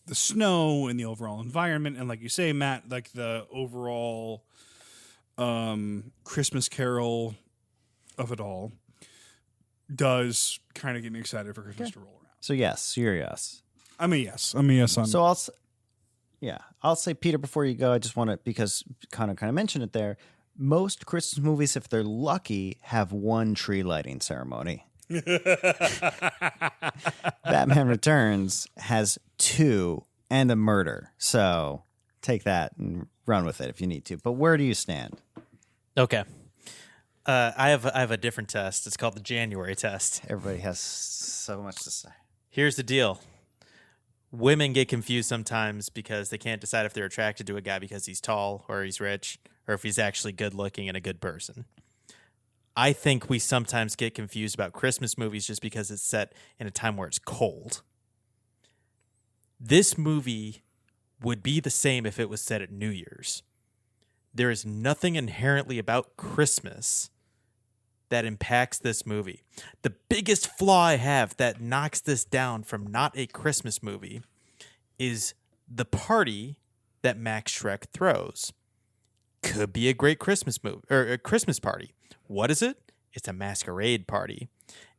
the snow and the overall environment, and like you say, Matt, like the overall Christmas Carol of it all, does kind of get me excited for Christmas to roll around. So yes, you're yes. I'm a yes. I'm a yes on. So I'll say, Peter, before you go, I just want to, because Connor kind of mentioned it there, most Christmas movies, if they're lucky, have one tree lighting ceremony. Batman Returns has two and a murder. So take that and run with it if you need to. But where do you stand? Okay. I have a different test. It's called the January test. Everybody has so much to say. Here's the deal. Women get confused sometimes because they can't decide if they're attracted to a guy because he's tall or he's rich or if he's actually good looking and a good person. I think we sometimes get confused about Christmas movies just because it's set in a time where it's cold. This movie would be the same if it was set at New Year's. There is nothing inherently about Christmas that impacts this movie. The biggest flaw I have that knocks this down from not a Christmas movie is the party that Max Schreck throws. Could be a great Christmas movie or a Christmas party. What is it? It's a masquerade party.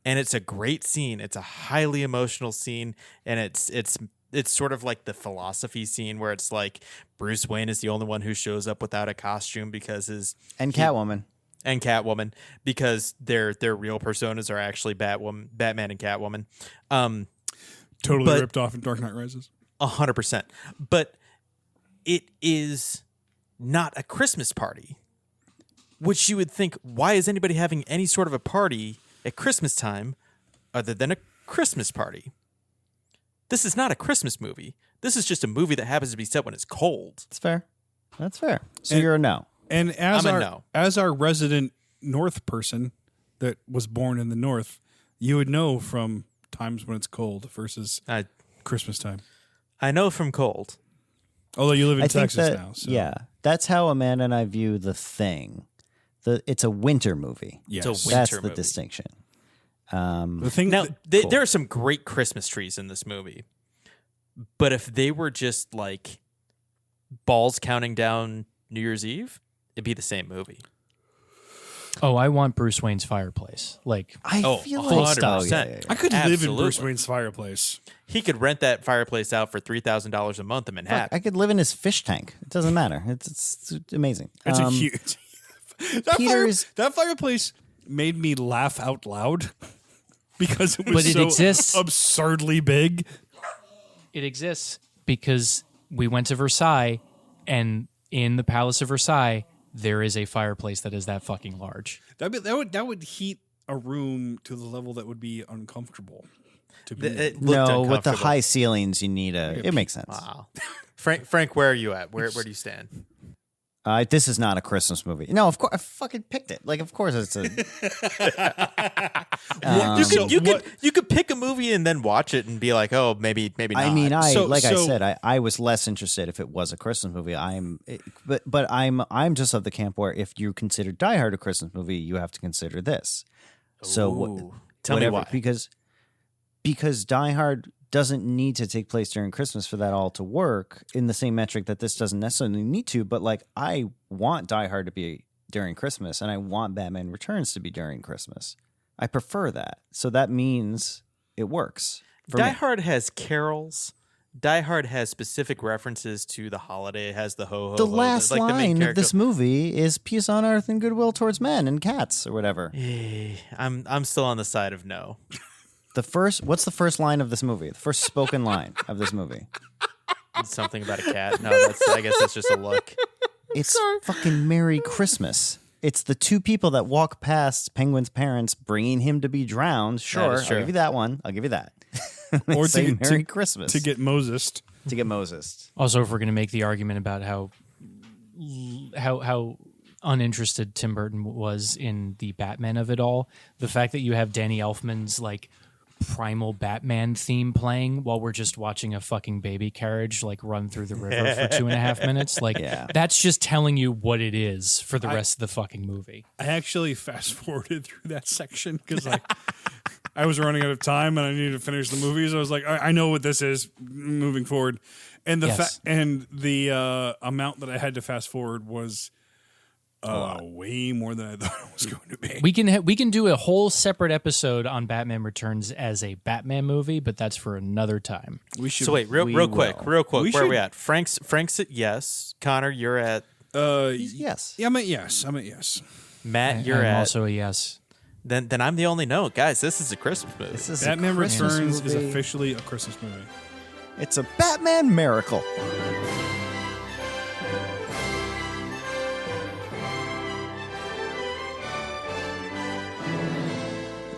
And it's a great scene. It's a highly emotional scene, and it's sort of like the philosophy scene where it's like Bruce Wayne is the only one who shows up without a costume because Catwoman. And Catwoman, because their real personas are actually Batman and Catwoman. Totally ripped off in Dark Knight Rises. 100%. But it is not a Christmas party, which you would think, why is anybody having any sort of a party at Christmas time other than a Christmas party? This is not a Christmas movie. This is just a movie that happens to be set when it's cold. That's fair. So you're a no. And no. As our resident North person that was born in the North, you would know from times when it's cold versus Christmas time. I know from cold. Although you live in Texas now. So. Yeah. That's how Amanda and I view The Thing. It's a winter movie. Yes. It's a winter That's the movie. distinction. The thing now, cool. there are some great Christmas trees in this movie. But if they were just like balls counting down New Year's Eve, it'd be the same movie. Oh, I want Bruce Wayne's fireplace. Like, I feel 100%. like I could live in Bruce Wayne's fireplace. He could rent that fireplace out for $3,000 a month in Manhattan. I could live in his fish tank. It doesn't matter. It's amazing. It's a huge. That fireplace made me laugh out loud because it was exists. absurdly big. It exists. because we went to Versailles, and in the Palace of Versailles, there is a fireplace that is that fucking large. That would heat a room to the level that would be uncomfortable. No, with the high ceilings, you need it makes sense. Wow. Frank, where are you at? Where do you stand? This is not a Christmas movie. No, of course I fucking picked it. Like, of course it's a. You could pick a movie and then watch it and be like, oh, maybe not. I mean, I said, I was less interested if it was a Christmas movie. But I'm just of the camp where if you consider Die Hard a Christmas movie, you have to consider this. So tell me why. Because Die Hard doesn't need to take place during Christmas for that all to work in the same metric that this doesn't necessarily need to. But like, I want Die Hard to be during Christmas, and I want Batman Returns to be during Christmas. I prefer that. So that means it works. Die Hard has carols. Die Hard has specific references to the holiday. It has the ho ho. The last line of this movie is "Peace on earth and goodwill towards men and cats" or whatever. I'm still on the side of no. What's the first line of this movie? The first spoken line of this movie? Something about a cat. No, I guess that's just a look. It's fucking Merry Christmas. It's the two people that walk past Penguin's parents bringing him to be drowned. Sure, I'll give you that one. I'll give you that. Or say Merry Christmas. To get Moses. To get Moses. Also, if we're going to make the argument about how uninterested Tim Burton was in the Batman of it all, the fact that you have Danny Elfman's like primal Batman theme playing while we're just watching a fucking baby carriage like run through the river for 2.5 minutes, like that's just telling you what it is for the rest of the fucking movie. I actually fast forwarded through that section because I was running out of time and I needed to finish the movies. I was like, I know what this is moving forward, and the amount that I had to fast forward was way more than I thought it was going to be. We can do a whole separate episode on Batman Returns as a Batman movie, but that's for another time. We should. So wait, real quick. Where are we at? Frank's at yes. Connor, you're at yes. Yeah, I'm at yes. Matt, you're at also a yes. Then I'm the only no, guys. This is a Christmas movie. Batman Returns is officially a Christmas movie. It's a Batman miracle.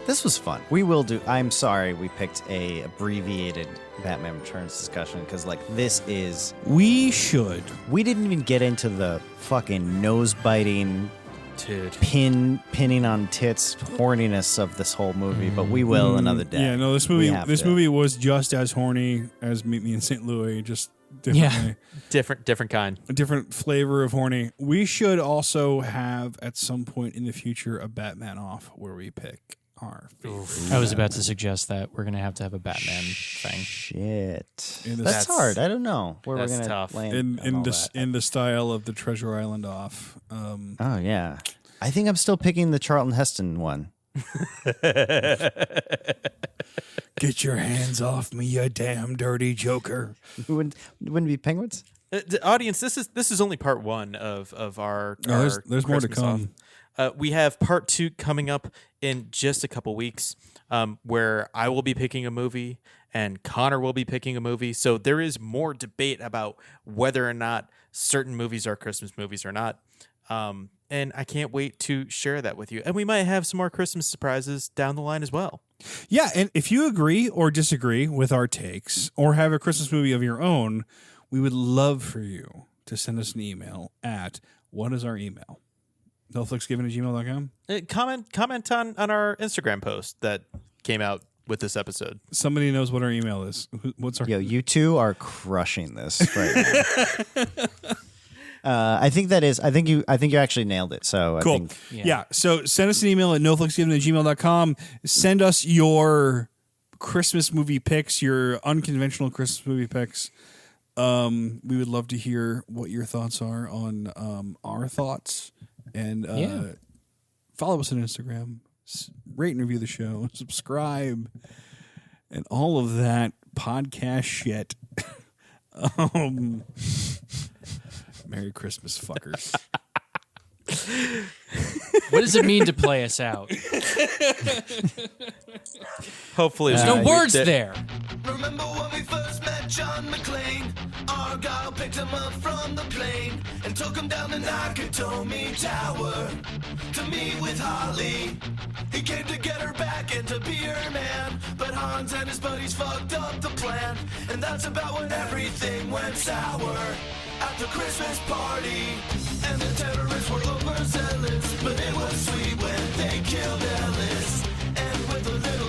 This was fun. We will do. I'm sorry we picked a abbreviated Batman Returns discussion because this is. We should. We didn't even get into the fucking nose biting, pinning on tits horniness of this whole movie, but we will another day. Yeah, no, this movie was just as horny as Meet Me in St. Louis, just differently. Different kind. A different flavor of horny. We should also have at some point in the future a Batman off where we pick our favorite. I was about to suggest that we're going to have a Batman thing. Shit. That's hard. I don't know where we're going to land in the style of the Treasure Island off. Oh, yeah. I think I'm still picking the Charlton Heston one. Get your hands off me, you damn dirty joker. Wouldn't it be Penguins? The audience, this is only part one of our. There's more to come. We have part 2 coming up in just a couple weeks, where I will be picking a movie and Connor will be picking a movie. So there is more debate about whether or not certain movies are Christmas movies or not. And I can't wait to share that with you. And we might have some more Christmas surprises down the line as well. Yeah, and if you agree or disagree with our takes or have a Christmas movie of your own, we would love for you to send us an email at, what is our email? NoFlixGiven@gmail.com. Comment on our Instagram post that came out with this episode. Somebody knows what our email is. What's our? Yo, you two are crushing this right now. I think you actually nailed it. So cool. I think, yeah. So send us an email at noflixgiven@gmail.com. Send us your Christmas movie picks, your unconventional Christmas movie picks. We would love to hear what your thoughts are on our thoughts. And follow us on Instagram, rate and review the show, subscribe, and all of that podcast shit. Merry Christmas, fuckers. What does it mean to play us out? Hopefully, there's no words there. Remember when we first met? John Mcclane. Argyle picked him up from the plane and took him down the Nakatomi Tower to meet with Holly. He came to get her back and to be her man, but Hans and his buddies fucked up the plan, and that's about when everything went sour at the Christmas party. And the terrorists were overzealous, but it was sweet when they killed Ellis. And with a little